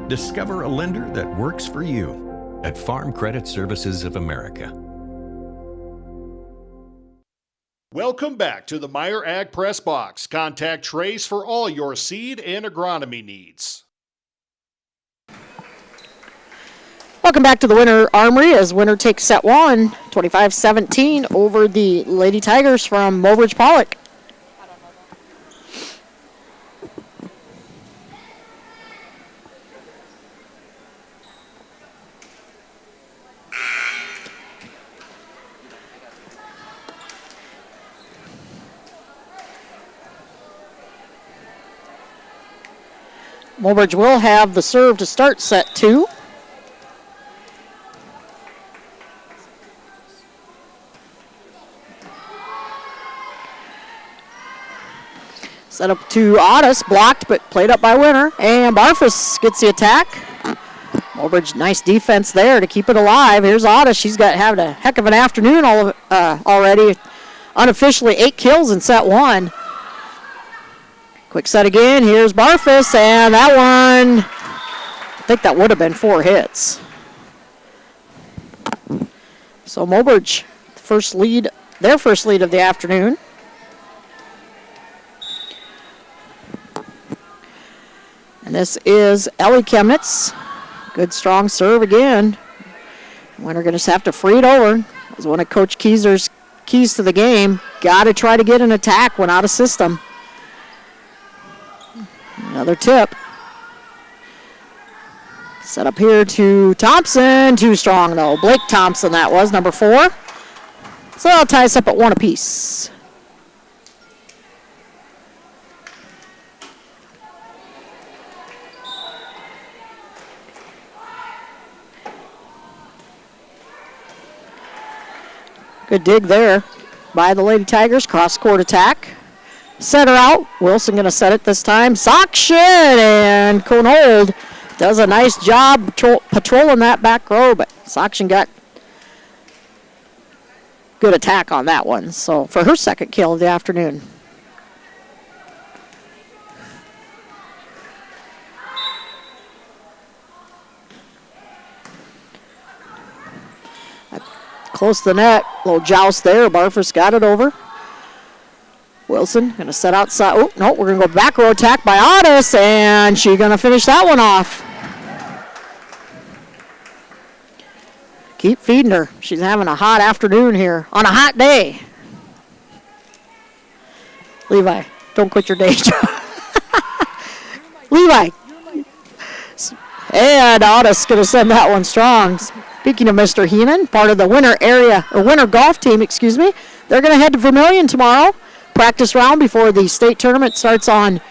Discover a lender that works for you at Farm Credit Services of America. Welcome back to the Meyer Ag Press Box. Contact Trace for all your seed and agronomy needs. Welcome back to the Winter Armory as Winter takes set one, 25-17 over the Lady Tigers from Mobridge-Pollock. Mobridge will have the serve to start set two. Set up to Otis, blocked but played up by Winter. And Barfus gets the attack. Mobridge, nice defense there to keep it alive. Here's Otis. She's having a heck of an afternoon already. Unofficially 8 kills in set one. Quick set again. Here's Barfus, and that one, I think that would have been 4 hits. So Mobridge, their first lead of the afternoon. And this is Ellie Chemnitz. Good strong serve again. Winter going to have to free it over. That was one of Coach Kieser's keys to the game. Got to try to get an attack when out of system. Another tip. Set up here to Thompson. Too strong, though. Blake Thompson, that was, number 4. So that'll tie us up at 1 apiece. Good dig there by the Lady Tigers. Cross-court attack. Set her out. Wilson going to set it this time. Sockshin, and Conold does a nice job patrolling that back row, but Sockshin got good attack on that one. So for her second kill of the afternoon. Close to the net. Little joust there. Barfus got it over. Wilson going to set outside. Oh, no, we're going to go back row attack by Otis, and she's going to finish that one off. Keep feeding her. She's having a hot afternoon here on a hot day. Levi, don't quit your day job. Levi. And Otis going to send that one strong. Speaking of Mr. Heenan, part of the winter golf team, they're going to head to Vermilion tomorrow. Practice round before the state tournament starts on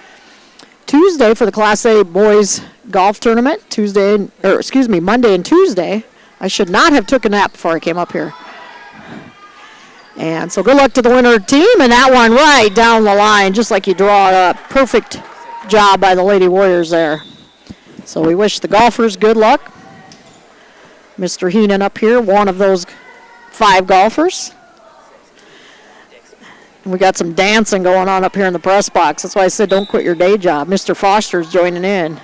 Tuesday for the Class A boys golf tournament. Monday and Tuesday. I should not have took a nap before I came up here. And so good luck to the winter team, and that one right down the line, just like you draw it up. Perfect job by the Lady Warriors there. So we wish the golfers good luck. Mr. Heenan up here, one of those 5 golfers. We got some dancing going on up here in the press box. That's why I said don't quit your day job. Mr. Foster's joining in.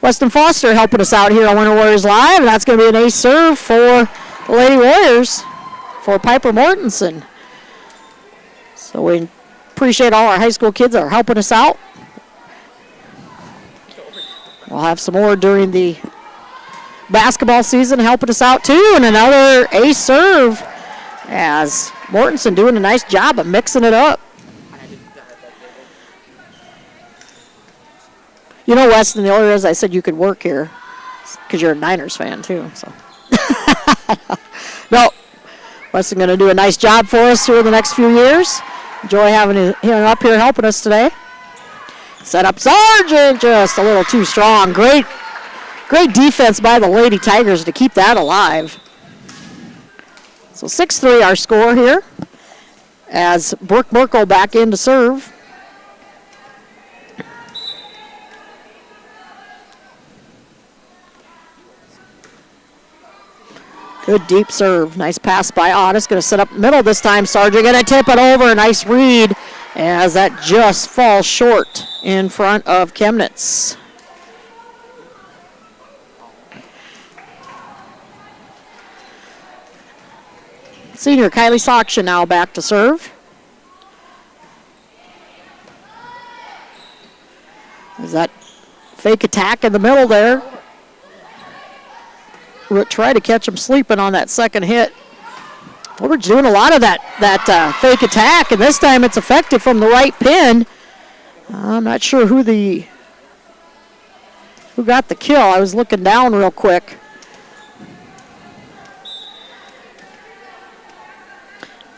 Weston Foster helping us out here on Winter Warriors Live, and that's going to be an ace serve for the Lady Warriors for Piper Mortensen. So we appreciate all our high school kids that are helping us out. We'll have some more during the basketball season helping us out too, and another ace serve as Mortensen doing a nice job of mixing it up. You know, Weston, the only reason I said you could work here because you're a Niners fan too. So no, Weston going to do a nice job for us through the next few years. Enjoy having him up here helping us today. Set up Sargent, just a little too strong. Great defense by the Lady Tigers to keep that alive. So 6-3 our score here as Brooke Merkel back in to serve. Good deep serve. Nice pass by Otis. Going to set up middle this time. Sargent going to tip it over. Nice read as that just falls short in front of Chemnitz. Senior Kylie Soksha now back to serve. There's that fake attack in the middle there. We'll try to catch him sleeping on that second hit. We're doing a lot of that fake attack, and this time it's effective from the right pin. I'm not sure who got the kill. I was looking down real quick.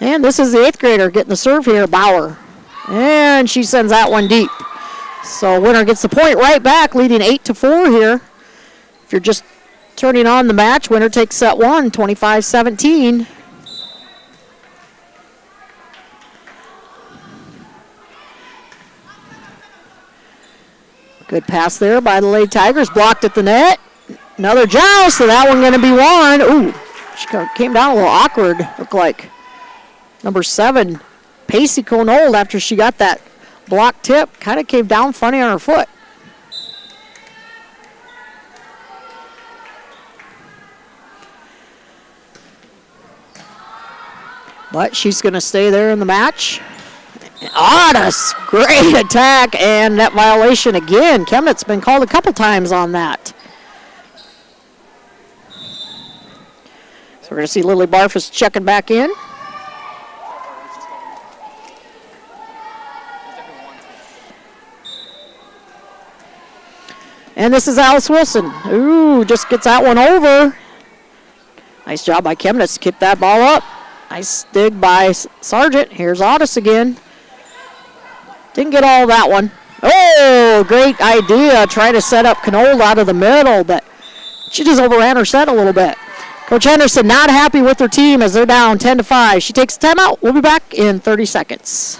And this is the 8th grader getting the serve here, Bauer. And she sends that one deep. So winner gets the point right back, leading 8-4 here. If you're just turning on the match, winner takes set 1, 25-17. Good pass there by the Lady Tigers, blocked at the net. Another joust, so that one going to be won. Ooh, she came down a little awkward, looked like. Number 7, Pacey Conold, after she got that block tip, kind of came down funny on her foot. But she's going to stay there in the match. Otis, great attack and net violation again. Chemnitz been called a couple times on that. So we're going to see Lily Barfus checking back in. And this is Alice Wilson. Ooh, just gets that one over. Nice job by Chemnitz to keep that ball up. Nice dig by Sargent. Here's Otis again. Didn't get all of that one. Oh, great idea. Try to set up Knoll out of the middle, but she just overran her set a little bit. Coach Henderson not happy with her team as they're down 10-5. She takes a timeout. We'll be back in 30 seconds.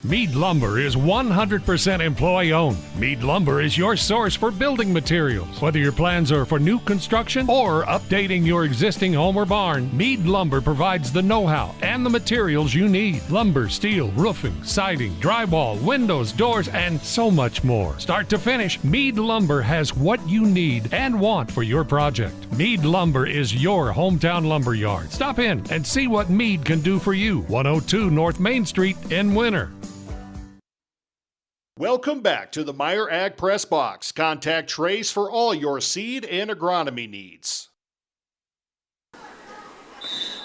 Mead Lumber is 100% employee-owned. Mead Lumber is your source for building materials. Whether your plans are for new construction or updating your existing home or barn, Mead Lumber provides the know-how and the materials you need. Lumber, steel, roofing, siding, drywall, windows, doors, and so much more. Start to finish, Mead Lumber has what you need and want for your project. Mead Lumber is your hometown lumber yard. Stop in and see what Mead can do for you. 102 North Main Street in Winter. Welcome back to the Meyer Ag Press Box. Contact Trace for all your seed and agronomy needs.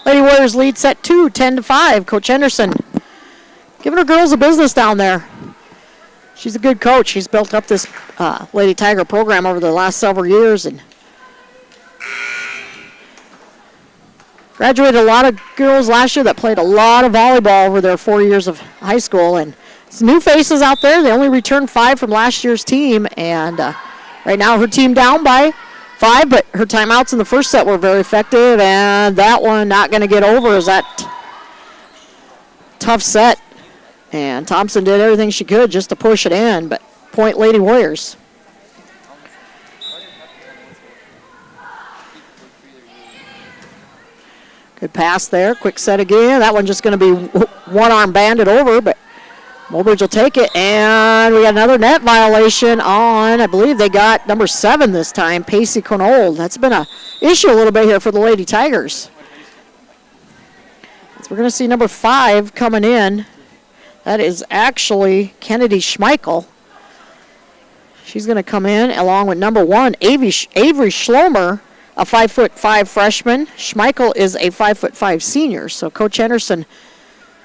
Lady Warriors lead set 2, 10-5. Coach Henderson giving her girls a business down there. She's a good coach. She's built up this Lady Tiger program over the last several years and graduated a lot of girls last year that played a lot of volleyball over their 4 years of high school. And some new faces out there. They only returned 5 from last year's team. And right now her team down by 5, but her timeouts in the first set were very effective. And that one not going to get over as that tough set. And Thompson did everything she could just to push it in. But point Lady Warriors. Good pass there. Quick set again. That one's just going to be one arm banded over, but Mobridge will take it. And we got another net violation on, I believe they got number 7 this time, Pacey Conold. That's been a issue a little bit here for the Lady Tigers. So we're going to see number 5 coming in. That is actually Kennedy Schmeichel. She's going to come in along with number 1, Avery Schlomer, a 5'5" freshman. Schmeichel is a 5'5" senior. So Coach Henderson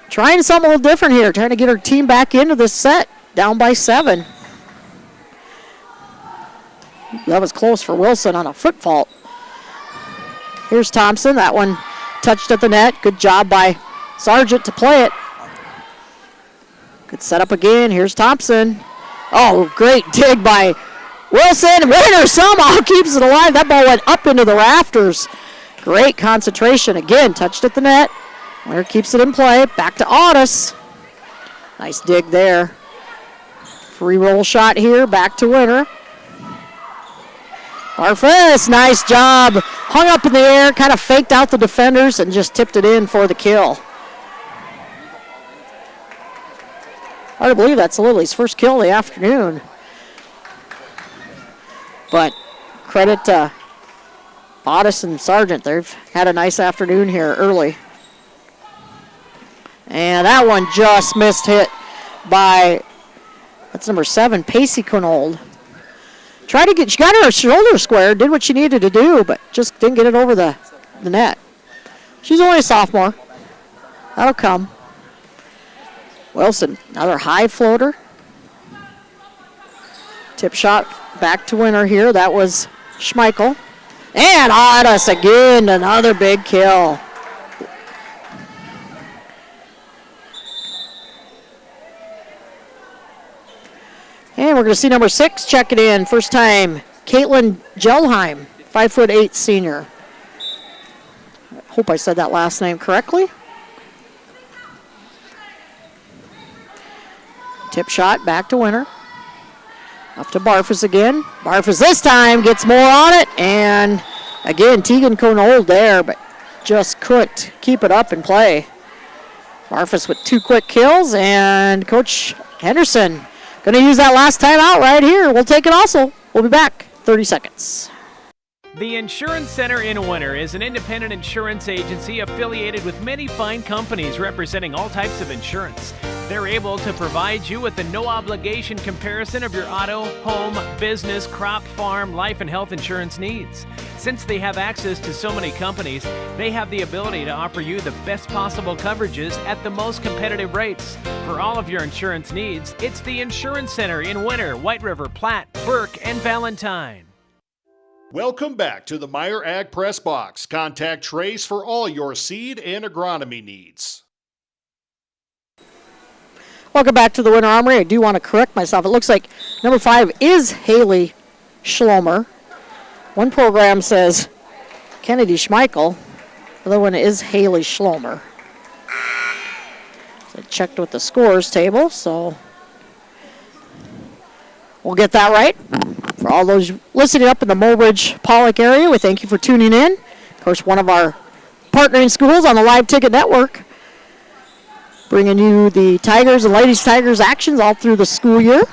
trying something a little different here, trying to get her team back into this set, down by 7. That was close for Wilson on a foot fault. Here's Thompson. That one touched at the net. Good job by Sargent to play it. Good setup again. Here's Thompson. Oh, great dig by Wilson. Winner somehow keeps it alive. That ball went up into the rafters. Great concentration. Again, touched at the net. Winner keeps it in play. Back to Audis. Nice dig there. Free roll shot here. Back to Winner. Barfus, nice job. Hung up in the air, kind of faked out the defenders and just tipped it in for the kill. Hard to believe that's Lily's first kill of the afternoon. But credit to Audis and Sargent. They've had a nice afternoon here early. And that one just missed hit by, that's number 7, Pacey Conold. Tried to get, she got her shoulder square, did what she needed to do, but just didn't get it over the net. She's only a sophomore. That'll come. Wilson, another high floater. Tip shot back to Winner here. That was Schmeichel. And Audis again, another big kill. And we're going to see number 6 check it in. First time, Caitlin Gelheim, 5'8" senior. I hope I said that last name correctly. Tip shot back to Winner. Up to Barfus again. Barfus this time gets more on it. And again, Tegan Conold there, but just couldn't keep it up and play. Barfus with 2 quick kills, and Coach Henderson going to use that last time out right here. We'll take it also. We'll be back. 30 seconds. The Insurance Center in Winter is an independent insurance agency affiliated with many fine companies representing all types of insurance. They're able to provide you with a no-obligation comparison of your auto, home, business, crop, farm, life, and health insurance needs. Since they have access to so many companies, they have the ability to offer you the best possible coverages at the most competitive rates. For all of your insurance needs, it's the Insurance Center in Winter, White River, Platte, Burke, and Valentine. Welcome back to the Meyer Ag Press Box. Contact Trace for all your seed and agronomy needs. Welcome back to the Winter Armory. I do want to correct myself. It looks like number 5 is Haley Schlomer. One program says Kennedy Schmeichel. The other one is Haley Schlomer. So I checked with the scores table, so we'll get that right. For all those listening up in the Mobridge-Pollock area, we thank you for tuning in. Of course, one of our partnering schools on the Live Ticket Network, bringing you the Tigers and Ladies Tigers actions all through the school year.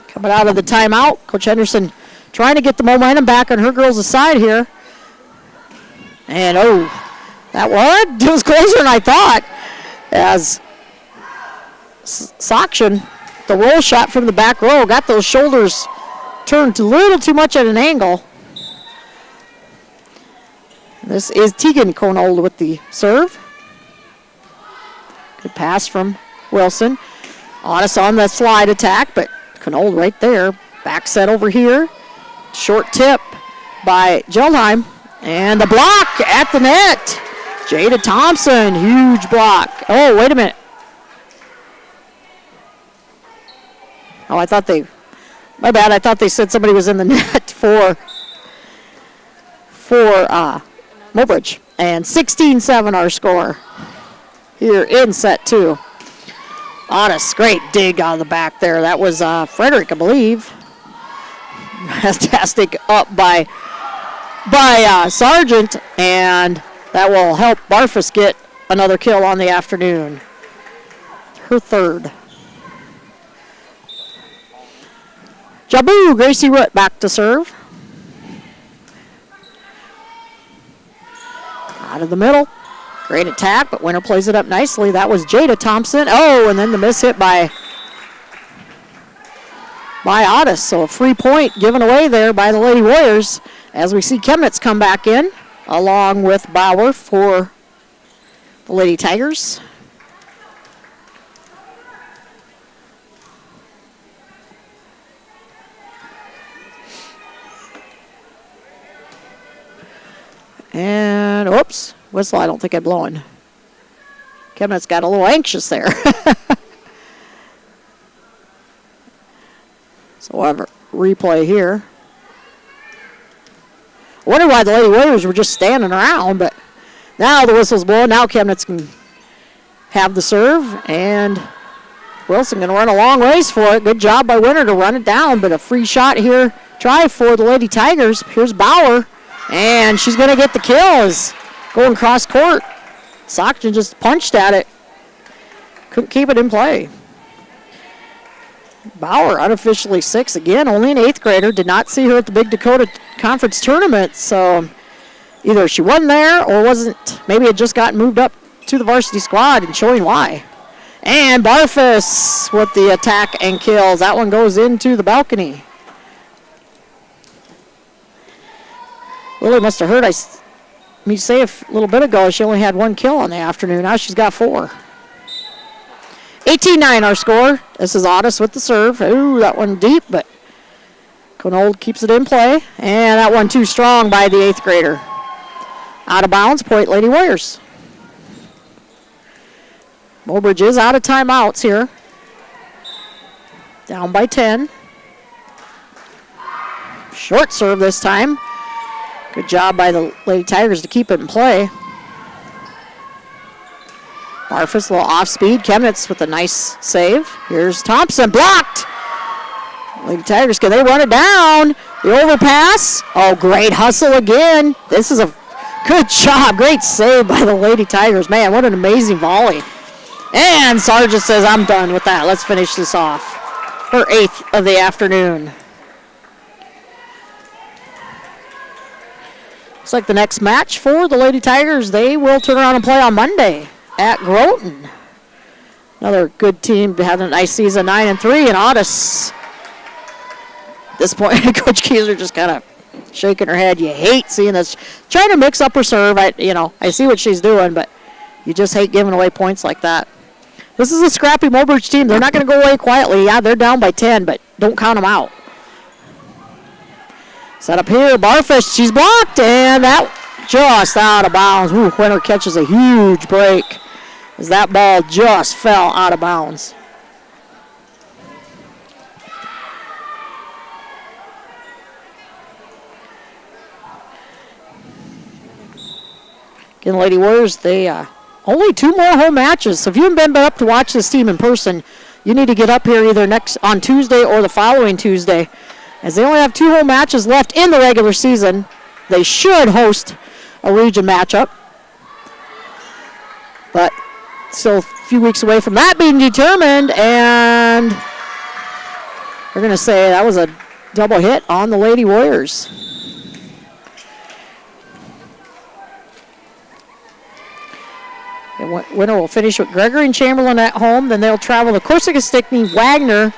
Coming out of the timeout, Coach Henderson trying to get the momentum back on her girls' side here. And that was closer than I thought, as Sakshan, the roll shot from the back row, got those shoulders turned a little too much at an angle. This is Tegan Conold with the serve. Good pass from Wilson. Audis on the slide attack, but Conold right there. Back set over here. Short tip by Gelheim. And the block at the net. Jada Thompson, huge block. Oh, wait a minute. Oh, my bad, I thought they said somebody was in the net for Mobridge. And 16-7 our score here in set 2. Audis, great dig out of the back there. That was Frederick, I believe. Fantastic up by by Sargent, and that will help Barfus get another kill on the afternoon. Her third. Jabu, Gracie Root back to serve. Out of the middle. Great attack, but Winter plays it up nicely. That was Jada Thompson. Oh, and then the miss hit by Otis. So a free point given away there by the Lady Warriors as we see Chemnitz come back in along with Bauer for the Lady Tigers. And, oops, whistle I don't think I'm blowing. Chemnitz got a little anxious there. So we'll have a replay here. I wonder why the Lady Warriors were just standing around, but now the whistle's blowing. Now Chemnitz can have the serve, and Wilson going to run a long ways for it. Good job by Winter to run it down, but a free shot here. Try for the Lady Tigers. Here's Bauer. And she's going to get the kills. Going cross court. Sockton just punched at it. Couldn't keep it in play. Bauer, unofficially 6 again, only an 8th grader. Did not see her at the Big Dakota Conference Tournament. So either she wasn't there or wasn't, maybe had just gotten moved up to the varsity squad and showing why. And Barfus with the attack and kills. That one goes into the balcony. Lily must have heard me say a little bit ago she only had 1 kill on the afternoon. Now she's got 4. 18-9 our score. This is Otis with the serve. Ooh, that one deep, but Conold keeps it in play. And that one too strong by the 8th grader. Out of bounds, point Lady Warriors. Mobridge is out of timeouts here. Down by 10. Short serve this time. Good job by the Lady Tigers to keep it in play. Barfus a little off speed. Chemnitz with a nice save. Here's Thompson, blocked. Lady Tigers, can they run it down? The overpass. Oh, great hustle again. This is a good job. Great save by the Lady Tigers. Man, what an amazing volley. And Sargent says, I'm done with that. Let's finish this off. Her 8th of the afternoon. Looks like the next match for the Lady Tigers, they will turn around and play on Monday at Groton. Another good team having a nice season, 9-3, and Otis. At this point, Coach Keyser just kind of shaking her head. You hate seeing this. Trying to mix up her serve. I see what she's doing, but you just hate giving away points like that. This is a scrappy Mobridge team. They're not going to go away quietly. Yeah, they're down by 10, but don't count them out. Set up here, Barfus, she's blocked, and that just out of bounds. Ooh, Winter catches a huge break as that ball just fell out of bounds. Again, Lady Warriors, they only 2 more home matches. So if you haven't been up to watch this team in person, you need to get up here either next on Tuesday or the following Tuesday. As they only have 2 home matches left in the regular season, they should host a region matchup. But still a few weeks away from that being determined, and we're going to say that was a double hit on the Lady Warriors. And Winter will finish with Gregory and Chamberlain at home. Then they'll travel to Corsica, Stickney, Wagner,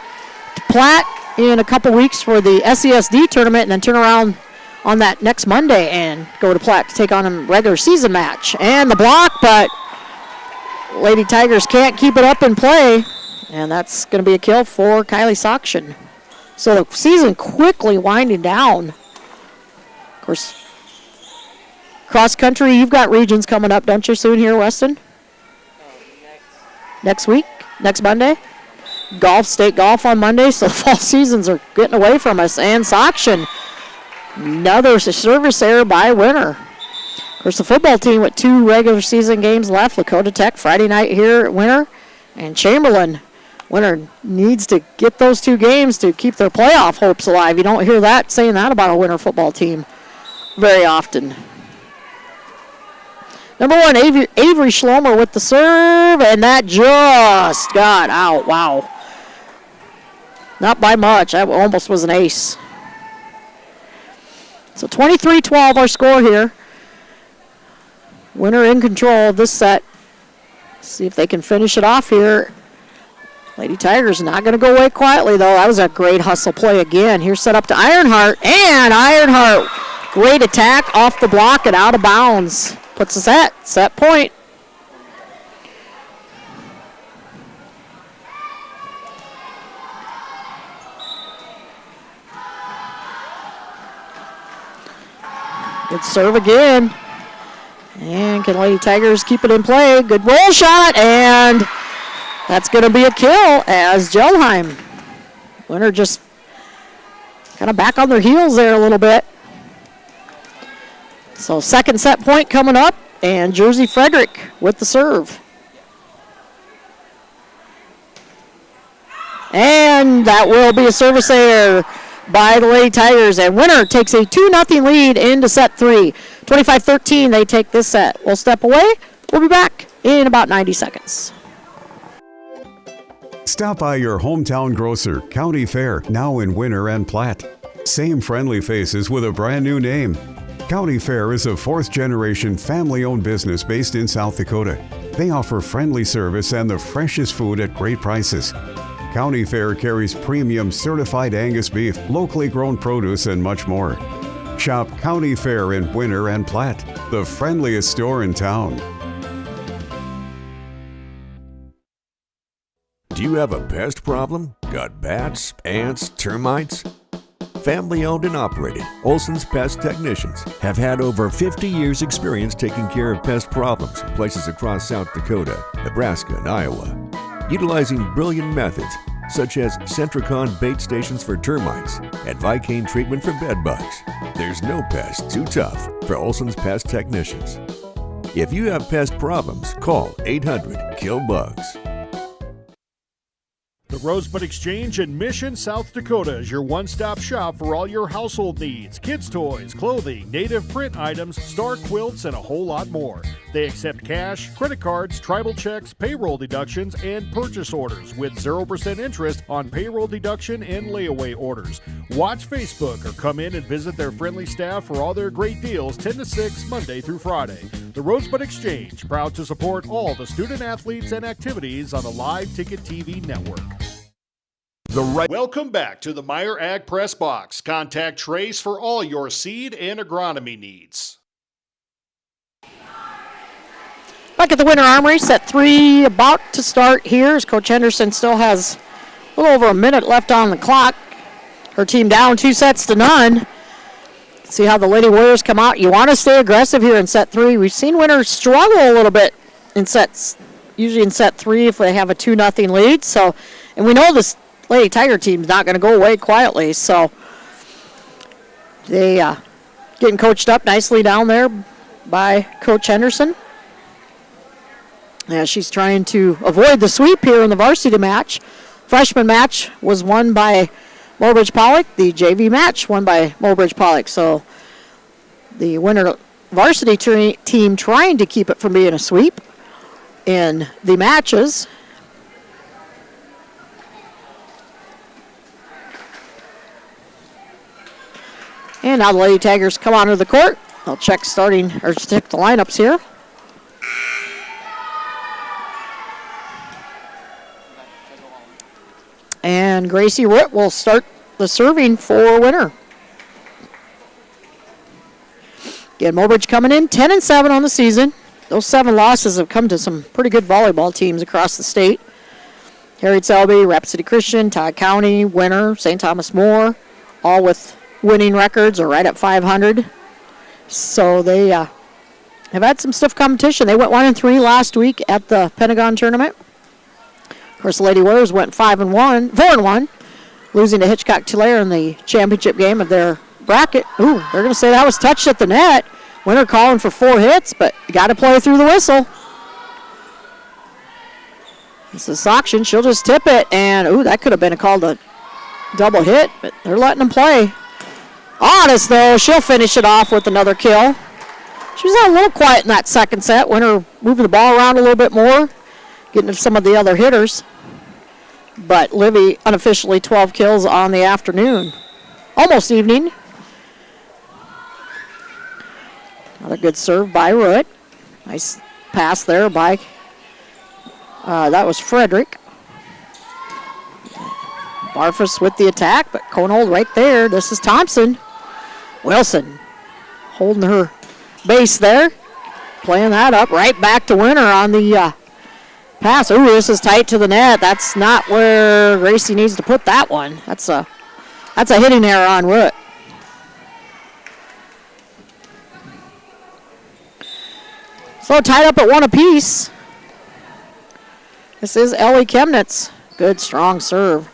to Platte in a couple weeks for the SESD tournament, and then turn around on that next Monday and go to Platte to take on a regular season match. And the block, but Lady Tigers can't keep it up in play, and that's going to be a kill for Kylie Sokshin. So the season quickly winding down. Of course, cross country, you've got regions coming up, don't you, soon here, Weston? Next week? Next Monday? Golf, state golf on Monday, so the fall seasons are getting away from us. And Sokshin, another service error by Winter. Of course, the football team with 2 regular season games left. Lakota Tech Friday night here at Winter, and Chamberlain. Winter needs to get those 2 games to keep their playoff hopes alive. You don't hear that saying that about a Winter football team. very often. Number 1, Avery Schlomer with the serve, and that just got out. Wow. Not by much. That almost was an ace. So 23-12 our score here. Winner in control of this set. See if they can finish it off here. Lady Tigers not going to go away quietly, though. That was a great hustle play again. Here's set up to Ironheart, and Ironheart, great attack off the block and out of bounds. Puts us at set point. Good serve again. And can Lady Tigers keep it in play? Good roll shot, and that's going to be a kill as Gelheim. Winner just kind of back on their heels there a little bit. So second set point coming up, and Jersey Frederick with the serve. And that will be a service error by the Lady Tigers, and Winner takes a 2-0 lead into set 3. 25-13, they take this set. We'll step away. We'll be back in about 90 seconds. Stop by your hometown grocer, County Fair, now in Winner and Platte. Same friendly faces with a brand new name. County Fair is a 4th-generation family-owned business based in South Dakota. They offer friendly service and the freshest food at great prices. County Fair carries premium certified Angus beef, locally grown produce, and much more. Shop County Fair in Winner and Platte, the friendliest store in town. Do you have a pest problem? Got bats, ants, termites? Family owned and operated, Olson's Pest Technicians have had over 50 years experience taking care of pest problems in places across South Dakota, Nebraska, and Iowa. Utilizing brilliant methods such as Centricon bait stations for termites and Vicane treatment for bed bugs. There's no pest too tough for Olson's Pest Technicians. If you have pest problems, call 800-KILL-BUGS. The Rosebud Exchange in Mission, South Dakota is your one-stop shop for all your household needs, kids' toys, clothing, native print items, star quilts, and a whole lot more. They accept cash, credit cards, tribal checks, payroll deductions, and purchase orders with 0% interest on payroll deduction and layaway orders. Watch Facebook or come in and visit their friendly staff for all their great deals 10 to 6 Monday through Friday. The Rosebud Exchange, proud to support all the student athletes and activities on the Live Ticket TV network. Welcome back to the Meyer Ag Press Box. Contact Trace for all your seed and agronomy needs. Back at the Winter Armory, set 3 about to start here as Coach Henderson still has a little over a minute left on the clock. Her team down 2-0. See how the Lady Warriors come out. You want to stay aggressive here in set 3. We've seen Winter struggle a little bit in sets, usually in set 3 if they have a 2-0 lead. So, and we know this Lady Tiger team's not going to go away quietly. So they getting coached up nicely down there by Coach Henderson. Yeah, she's trying to avoid the sweep here in the varsity match. Freshman match was won by Mobridge-Pollock. The JV match won by Mobridge-Pollock. So the winner varsity team trying to keep it from being a sweep in the matches. And now the Lady Tigers come onto the court. I'll check the lineups here. And Gracie Ritt will start the serving for Winter. Again, Mobridge coming in 10-7 on the season. Those 7 losses have come to some pretty good volleyball teams across the state. Harriet Selby, Rapid City Christian, Todd County, Winter, St. Thomas More, all with winning records or right at 500. So they have had some stiff competition. They went 1-3 last week at the Pentagon tournament. Of course, the Lady Warriors went 4-1, losing to Hitchcock-Tulare in the championship game of their bracket. Ooh, they're going to say that was touched at the net. Winter calling for 4 hits, but you got to play through the whistle. This is Soction. She'll just tip it, and ooh, that could have been called a double hit, but they're letting them play. Otis, though, she'll finish it off with another kill. She was a little quiet in that second set. Winner moving the ball around a little bit more, getting to some of the other hitters. But Livy unofficially 12 kills on the afternoon. Almost evening. Another good serve by Root. Nice pass there by, that was Frederick. Barfus with the attack, but cone hold right there. This is Thompson. Wilson holding her base there. Playing that up right back to Winter on the pass. Ooh, this is tight to the net. That's not where Gracie needs to put that one. That's a hitting error on Root. So tied up at 1 apiece. This is Ellie Chemnitz. Good, strong serve.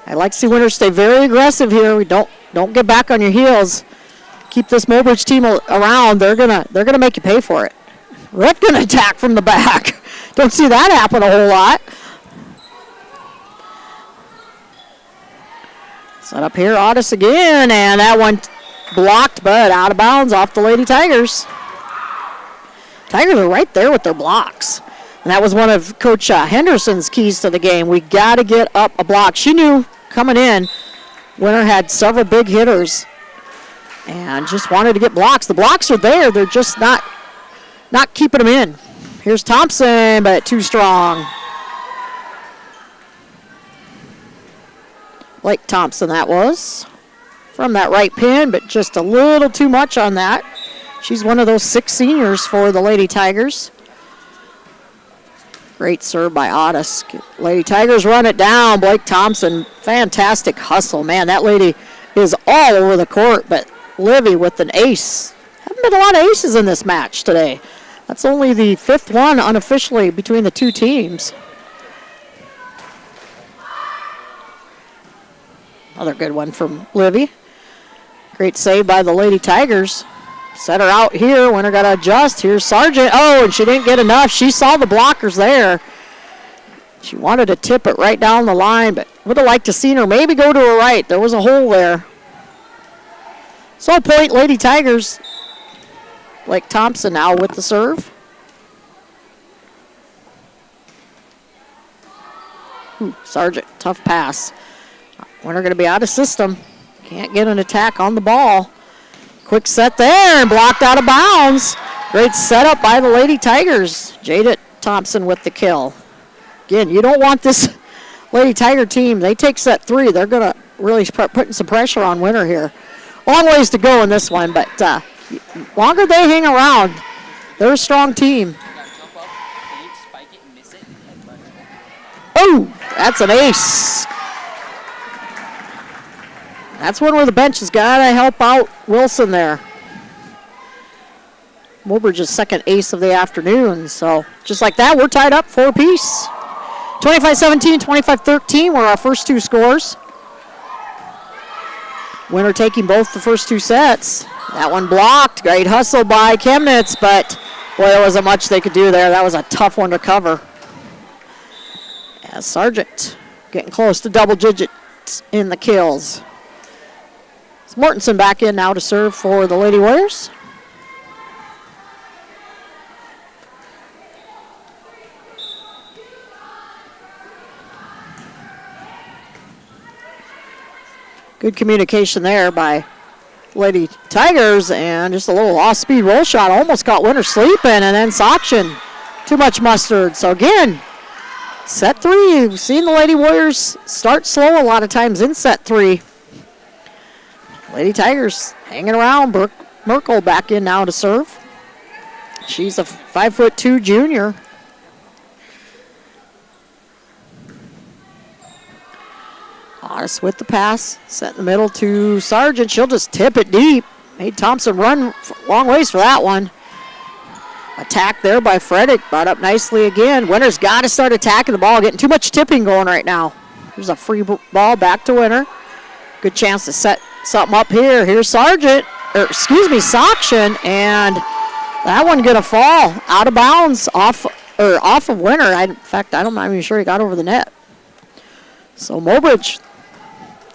I like to see Winter stay very aggressive here. We don't get back on your heels. Keep this Mobridge team around. They're gonna make you pay for it. Root gonna attack from the back. Don't see that happen a whole lot. Set up here, Otis again, and that one blocked, but out of bounds off the Lady Tigers. Tigers are right there with their blocks. And that was one of Coach Henderson's keys to the game. We got to get up a block. She knew coming in, Winter had several big hitters and just wanted to get blocks. The blocks are there. They're just not keeping them in. Here's Thompson, but too strong. Blake Thompson that was. From that right pin, but just a little too much on that. She's one of those 6 seniors for the Lady Tigers. Great serve by Otis. Lady Tigers run it down. Blake Thompson, fantastic hustle. Man, that lady is all over the court, but Livy with an ace. Haven't been a lot of aces in this match today. That's only the 5th one unofficially between the two teams. Another good one from Livy. Great save by the Lady Tigers. Set her out here. Winter got to adjust. Here's Sargent. Oh, and she didn't get enough. She saw the blockers there. She wanted to tip it right down the line, but would have liked to seen her maybe go to her right. There was a hole there. So point, Lady Tigers. Blake Thompson now with the serve. Sargent, tough pass. Winter going to be out of system. Can't get an attack on the ball. Quick set there and blocked out of bounds. Great setup by the Lady Tigers. Jada Thompson with the kill. Again, you don't want this Lady Tiger team. They take set 3. They're going to really putting some pressure on Winter here. Long ways to go in this one, but longer they hang around, they're a strong team. Oh, that's an ace. That's one where the bench has got to help out Wilson there. Mobridge's second ace of the afternoon. So just like that, we're tied up 4 apiece. 25-17, 25-13 were our first 2 scores. Winter taking both the first 2 sets. That one blocked. Great hustle by Chemnitz, but boy, there wasn't much they could do there. That was a tough one to cover. As Sargent getting close to double digits in the kills. Mortensen back in now to serve for the Lady Warriors. Good communication there by Lady Tigers, and just a little off-speed roll shot. Almost caught Winter sleeping, and then Sachin, too much mustard. So again, set 3, we've seen the Lady Warriors start slow a lot of times in set 3. Lady Tigers hanging around. Brooke Merkel back in now to serve. She's a 5'2" junior. Otis with the pass. Set in the middle to Sargent. She'll just tip it deep. Made Thompson run long ways for that one. Attack there by Frederick. Brought up nicely again. Winter's got to start attacking the ball. Getting too much tipping going right now. There's a free ball back to Winter. Good chance to set something up here. Here's Sachin, and that one gonna fall out of bounds off of Winter. In fact, I'm not even sure he got over the net. So Mobridge,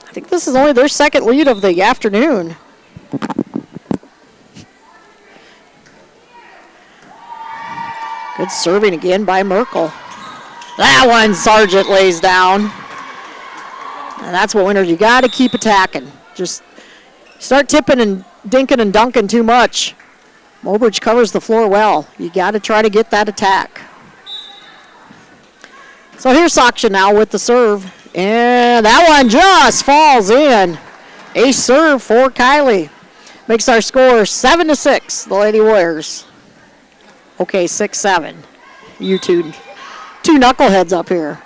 I think this is only their second lead of the afternoon. Good serving again by Merkel. That one Sargent lays down. And that's what Winter, you got to keep attacking. Just start tipping and dinking and dunking too much. Mobridge covers the floor well. You got to try to get that attack. So here's Saksha now with the serve. And that one just falls in. Ace serve for Kylie. Makes our score 7-6, the Lady Warriors. Okay, 6-7. You two knuckleheads up here.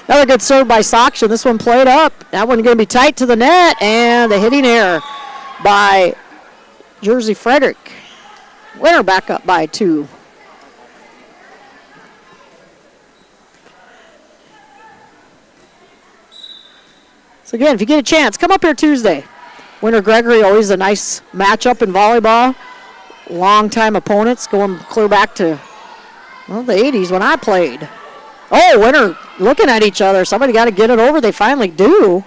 Another good serve by Saksha. This one played up. That one going to be tight to the net. And the hitting error by Jersey Frederick. Winner back up by 2. So again, if you get a chance, come up here Tuesday. Winter Gregory, always a nice matchup in volleyball. Long-time opponents going clear back to, well, the 80s when I played. Oh, Winter looking at each other. Somebody got to get it over. They finally do.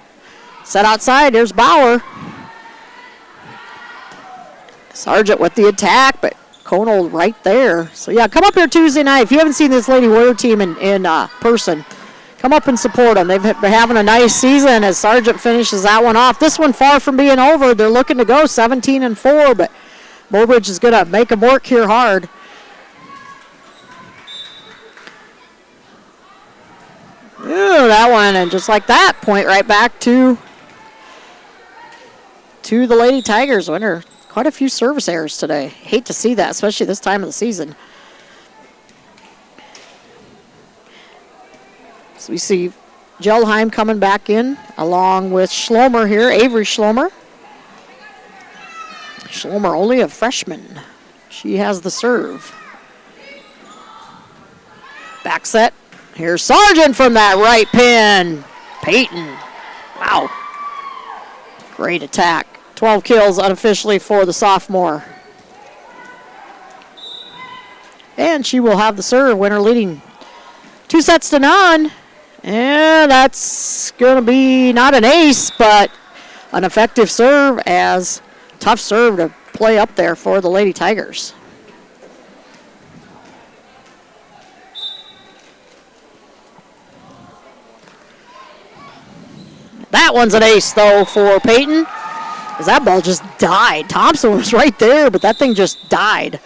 Set outside. There's Bauer. Sargent with the attack, but Conal right there. So, yeah, come up here Tuesday night. If you haven't seen this Lady Warrior team in person, come up and support them. They've been having a nice season as Sargent finishes that one off. This one far from being over. They're looking to go 17-4, but Mobridge is going to make them work here hard. Ooh, that one, and just like that, point right back to the Lady Tigers. Winner, quite a few service errors today. Hate to see that, especially this time of the season. So we see Gelheim coming back in along with Schlomer here, Avery Schlomer. Schlomer only a freshman. She has the serve. Back set. Here's Sargent from that right pin. Peyton. Wow. Great attack. 12 kills unofficially for the sophomore. And she will have the serve. Winner leading 2-0. And that's going to be not an ace, but an effective serve, as tough serve to play up there for the Lady Tigers. That one's an ace, though, for Peyton, as that ball just died. Thompson was right there, but that thing just died.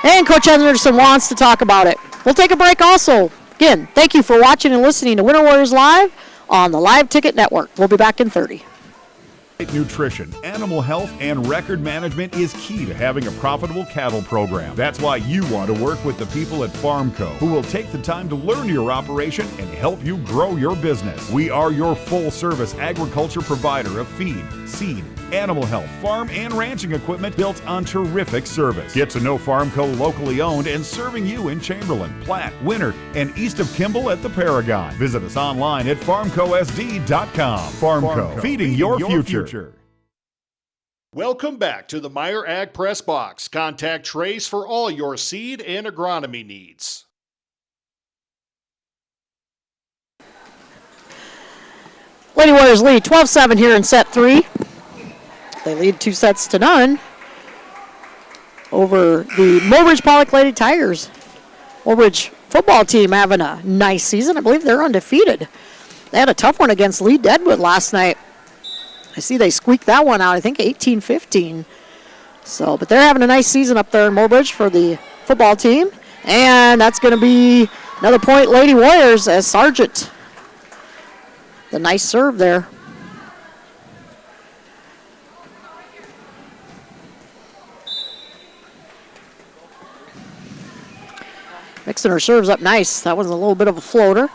And Coach Anderson wants to talk about it. We'll take a break also. Again, thank you for watching and listening to Winter Warriors Live on the Live Ticket Network. We'll be back in 30. Nutrition, animal health, and record management is key to having a profitable cattle program. That's why you want to work with the people at Farmco, who will take the time to learn your operation and help you grow your business. We are your full-service agriculture provider of feed, seed, animal health, farm, and ranching equipment built on terrific service. Get to know Farmco locally owned and serving you in Chamberlain, Platte, Winter, and east of Kimball at the Paragon. Visit us online at farmcosd.com. Farmco, feeding your future. Welcome back to the Meyer Ag Press Box. Contact Trace for all your seed and agronomy needs. Lady Warriors lead 12-7 here in set 3. They lead 2-0 over the Mobridge-Pollock Lady Tigers. Mobridge football team having a nice season. I believe they're undefeated. They had a tough one against Lee Deadwood last night. I see they squeaked that one out, I think 18-15. So, but they're having a nice season up there in Mobridge for the football team. And that's going to be another point, Lady Warriors, as Sargent. The nice serve there. Mixing her serves up nice. That was a little bit of a floater.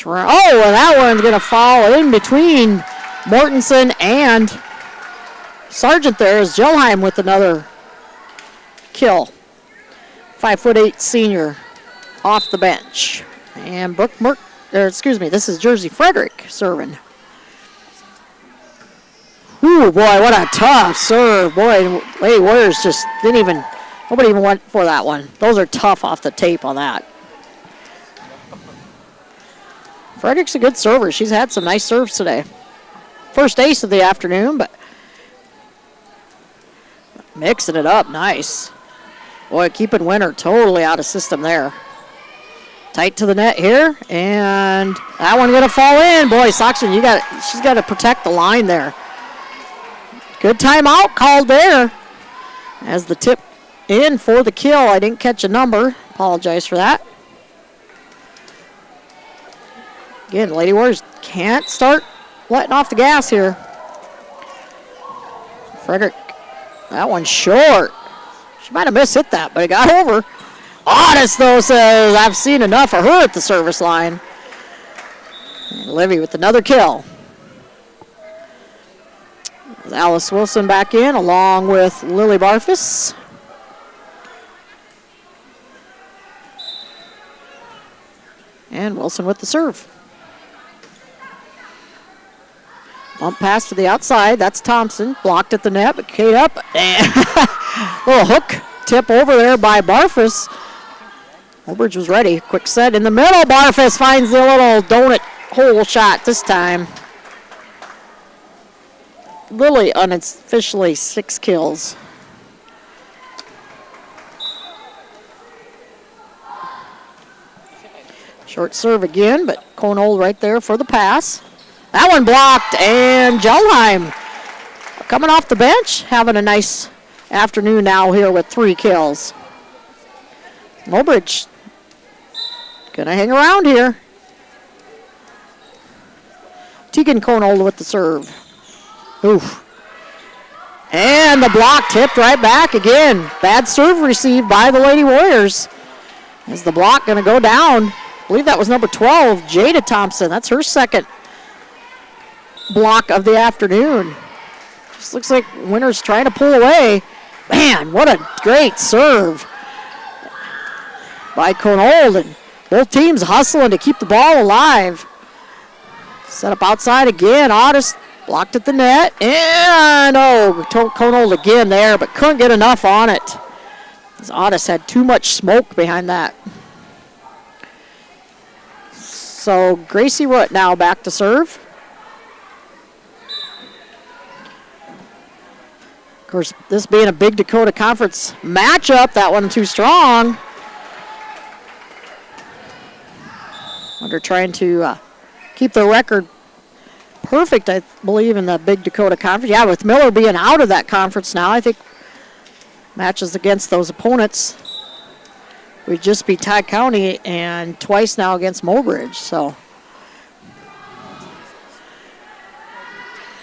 Oh, and that one's going to fall in between Mortensen and Sargent there, as Gelheim with another kill. 5'8" senior off the bench. And this is Jersey Frederick serving. Ooh, boy, what a tough serve. Boy, Lady Warriors just nobody even went for that one. Those are tough off the tape on that. Frederick's a good server. She's had some nice serves today. first ace of the afternoon, but mixing it up nice. Boy, keeping Winter totally out of system there. Tight to the net here, and that one gonna fall in. Boy, Soxton, she's got to protect the line there. Good timeout called there. As the tip in for the kill, I didn't catch a number. Apologize for that. Again, Lady Warriors can't start letting off the gas here. Frederick, that one's short. She might have mishit that, but it got over. Otis, though, says, I've seen enough of her at the service line. And Livy with another kill. Alice Wilson back in, along with Lily Barfus. And Wilson with the serve. Bump pass to the outside. That's Thompson. Blocked at the net, but Kate up. And little hook tip over there by Barfus. Mobridge was ready. Quick set in the middle. Barfus finds the little donut hole shot this time. Lily unofficially 6 kills. Short serve again, but Conold right there for the pass. That one blocked, and Gelheim coming off the bench, having a nice afternoon now here with 3 kills. Mobridge gonna hang around here. Tegan Conold with the serve. Oof. And the block tipped right back again. Bad serve received by the Lady Warriors. Is the block gonna go down? I believe that was number 12, Jada Thompson. That's her second block of the afternoon. Just looks like Winter's trying to pull away. Man, what a great serve by Conold, and both teams hustling to keep the ball alive. Set up outside again. Otis blocked at the net, and Conold again there, but couldn't get enough on it. As Otis had too much smoke behind that. So Gracie Root now back to serve. Of course, this being a Big Dakota Conference matchup, that one too strong. They're trying to keep the record perfect, I believe, in the Big Dakota Conference. Yeah, with Miller being out of that conference now, I think matches against those opponents would just be Todd County and twice now against Mobridge. So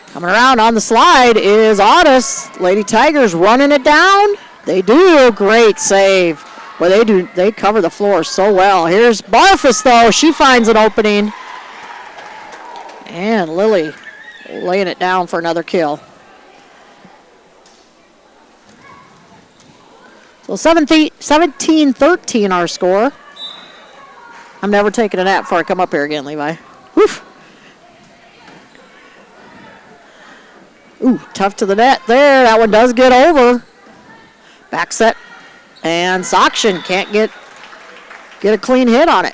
coming around on the slide is Otis. Lady Tigers running it down. They do. Great save. Well, they cover the floor so well. Here's Barfus, though. She finds an opening. And Lily laying it down for another kill. So 17-13 our score. I'm never taking a nap before I come up here again, Levi. Oof. Ooh, tough to the net there. That one does get over. Back set. And Soxton can't get a clean hit on it.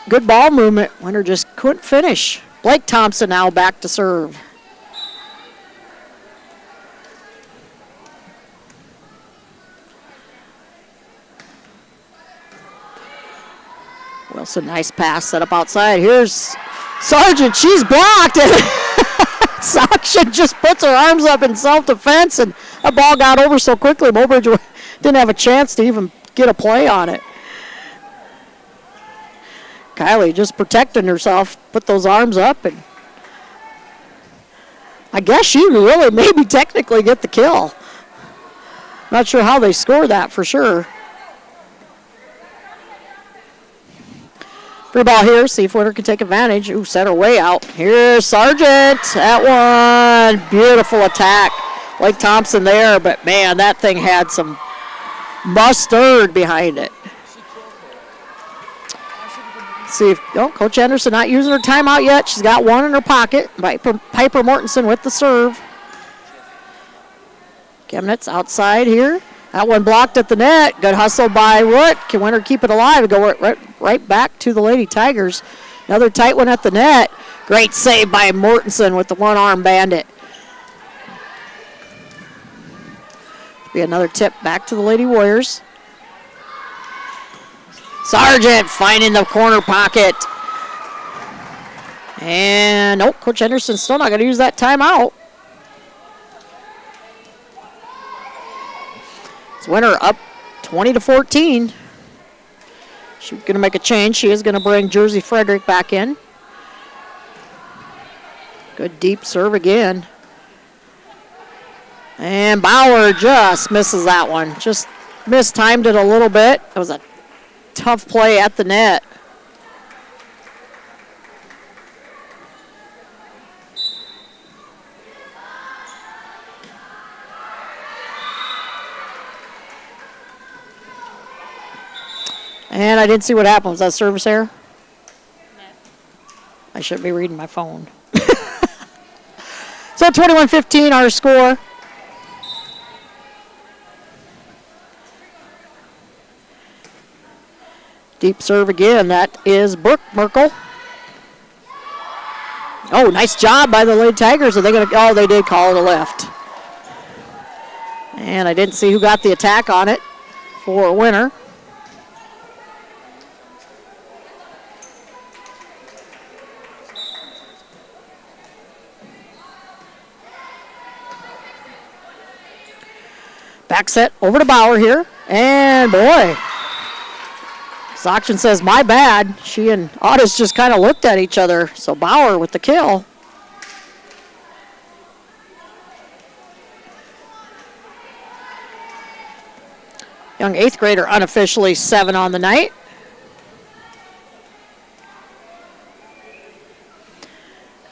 Good ball movement. Winter just couldn't finish. Blake Thompson now back to serve. Wilson, nice pass set up outside. Here's Sargent. She's blocked. And Soxton just puts her arms up in self-defense, and a ball got over so quickly, Mobridge didn't have a chance to even get a play on it. Kylie just protecting herself, put those arms up, and I guess she really maybe technically get the kill. Not sure how they score that for sure. Free ball here, see if Winter can take advantage. Ooh, set her way out. Here's Sargent. That one, beautiful attack. Blake Thompson there, but man, that thing had some mustard behind it. See if, Coach Anderson not using her timeout yet. She's got one in her pocket. Piper Mortensen with the serve. Chemnitz outside here. That one blocked at the net. Good hustle by Root. Can Winter keep it alive and go right back to the Lady Tigers. Another tight one at the net. Great save by Mortensen with the one-arm bandit. Be another tip back to the Lady Warriors. Sargent finding the corner pocket. And, nope, Coach Henderson's still not going to use that timeout. It's Winter up 20-14. She's going to make a change. She is going to bring Jersey Frederick back in. Good deep serve again. And Bauer just misses that one. Just mistimed it a little bit. It was a tough play at the net. And I didn't see what happened. Was that service error? I should be reading my phone. So 21-15 our score. Deep serve again. That is Brooke Merkel. Oh, nice job by the Lady Tigers. Are they going to? Oh, they did call it a lift. And I didn't see who got the attack on it for Winter. Back set over to Bauer here. And boy, Sachsen says, my bad. She and Otis just kind of looked at each other. So Bauer with the kill. Young 8th grader unofficially 7 on the night.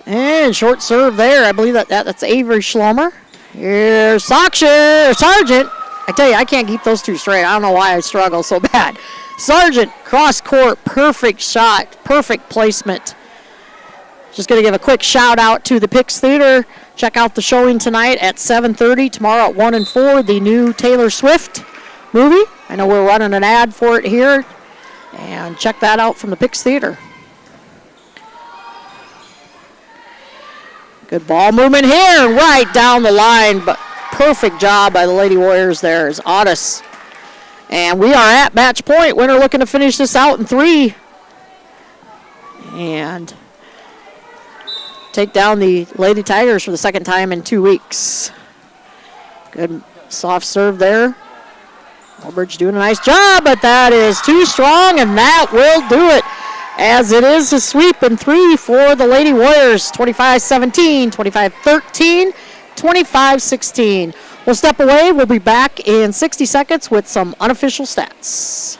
And short serve there. I believe that's Avery Schlomer. Here's Sargent. I tell you, I can't keep those two straight. I don't know why I struggle so bad. Sargent, cross court, perfect shot, perfect placement. Just going to give a quick shout out to the Pix Theater. Check out the showing tonight at 7:30. Tomorrow at 1 and 4, the new Taylor Swift movie. I know we're running an ad for it here. And check that out from the Pix Theater. Good ball movement here, right down the line, but perfect job by the Lady Warriors there is Otis. And we are at match point. Winter looking to finish this out in 3. And take down the Lady Tigers for the second time in 2 weeks. Good soft serve there. Mobridge doing a nice job, but that is too strong, and that will do it. As it is a sweep in 3 for the Lady Warriors, 25-17, 25-13, 25-16. We'll step away. We'll be back in 60 seconds with some unofficial stats.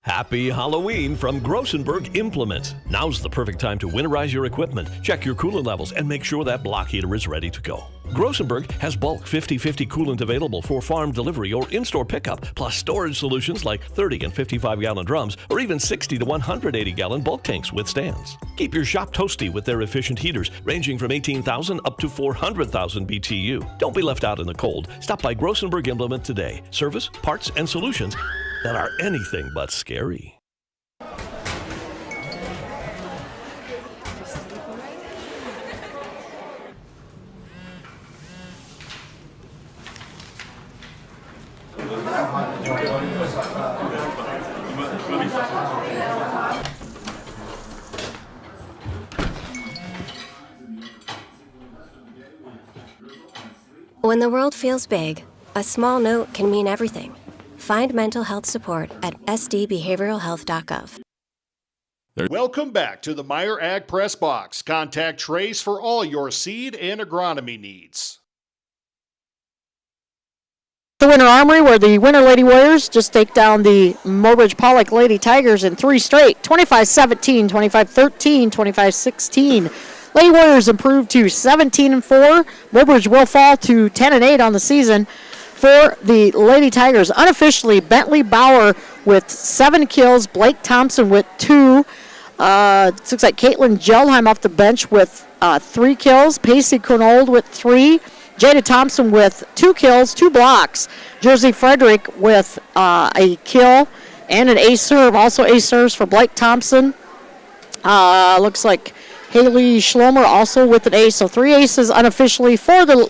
Happy Halloween from Grossenberg Implements. Now's the perfect time to winterize your equipment, check your coolant levels, and make sure that block heater is ready to go. Grossenberg has bulk 50/50 coolant available for farm delivery or in-store pickup, plus storage solutions like 30 and 55-gallon drums, or even 60 to 180-gallon bulk tanks with stands. Keep your shop toasty with their efficient heaters, ranging from 18,000 up to 400,000 BTU. Don't be left out in the cold. Stop by Grossenberg Implement today. Service, parts, and solutions that are anything but scary. When the world feels big, a small note can mean everything. Find mental health support at sdbehavioralhealth.gov. Welcome back to the Meyer Ag Press Box. Contact Trace for all your seed and agronomy needs. The Winter Armory, where the Winter Lady Warriors just take down the Mobridge-Pollock Lady Tigers in 3 straight, 25-17, 25-13, 25-16. Lady Warriors improved to 17-4. Mobridge will fall to 10-8 on the season. For the Lady Tigers, unofficially, Bentley Bauer with 7 kills, Blake Thompson with 2, It looks like Caitlin Gelheim off the bench with 3 kills. Pacey Conold with 3. Jada Thompson with 2 kills, 2 blocks. Jersey Frederick with a kill and an ace serve. Also ace serves for Blake Thompson. Looks like Haley Schlomer also with an ace. So 3 aces unofficially for the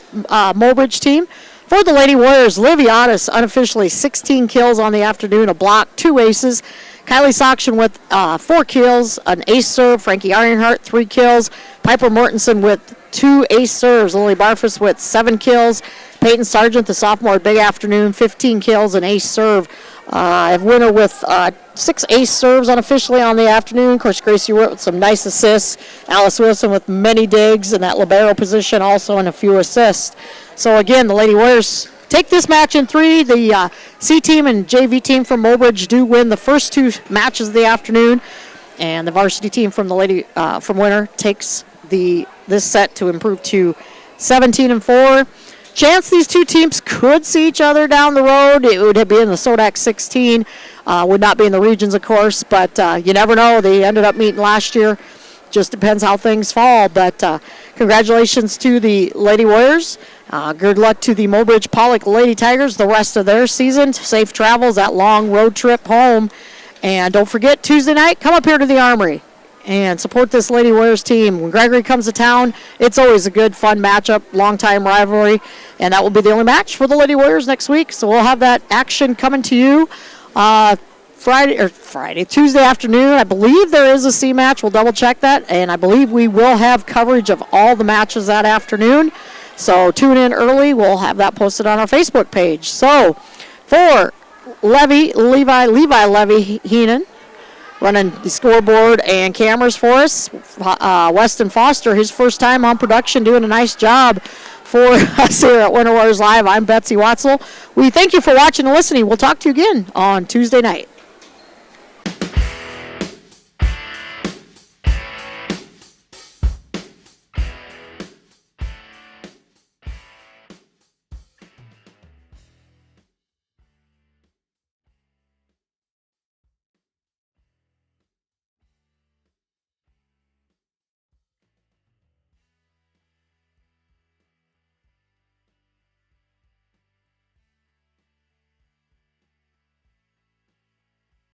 Mobridge team. For the Lady Warriors, Livy Otis unofficially 16 kills on the afternoon, a block, 2 aces. Kylie Soction with 4 kills, an ace serve. Frankie Ironheart, 3 kills. Piper Mortensen with 2 ace serves. Lily Barfus with 7 kills. Peyton Sargent, the sophomore, big afternoon, 15 kills, an ace serve. I have Winner with 6 ace serves unofficially on the afternoon. Of course, Gracie Witt with some nice assists. Alice Wilson with many digs in that libero position also and a few assists. So again, the Lady Warriors take this match in 3. The C team and JV team from Mobridge do win the first 2 matches of the afternoon, and the varsity team from the Lady from Winter takes this set to improve to 17-4. Chance these 2 teams could see each other down the road. It would be in the Sodak 16. Would not be in the regions, of course, but you never know. They ended up meeting last year. Just depends how things fall. But congratulations to the Lady Warriors. Good luck to the Mobridge-Pollock Lady Tigers the rest of their season. Safe travels, that long road trip home. And don't forget, Tuesday night, come up here to the Armory and support this Lady Warriors team. When Gregory comes to town, it's always a good, fun matchup, long-time rivalry, and that will be the only match for the Lady Warriors next week. So we'll have that action coming to you Tuesday afternoon. I believe there is a C match. We'll double-check that, and I believe we will have coverage of all the matches that afternoon. So tune in early. We'll have that posted on our Facebook page. So for Levi Levy Heenan, running the scoreboard and cameras for us. Weston Foster, his first time on production, doing a nice job for us here at Winter Warriors Live. I'm Betsy Watzel. We thank you for watching and listening. We'll talk to you again on Tuesday night.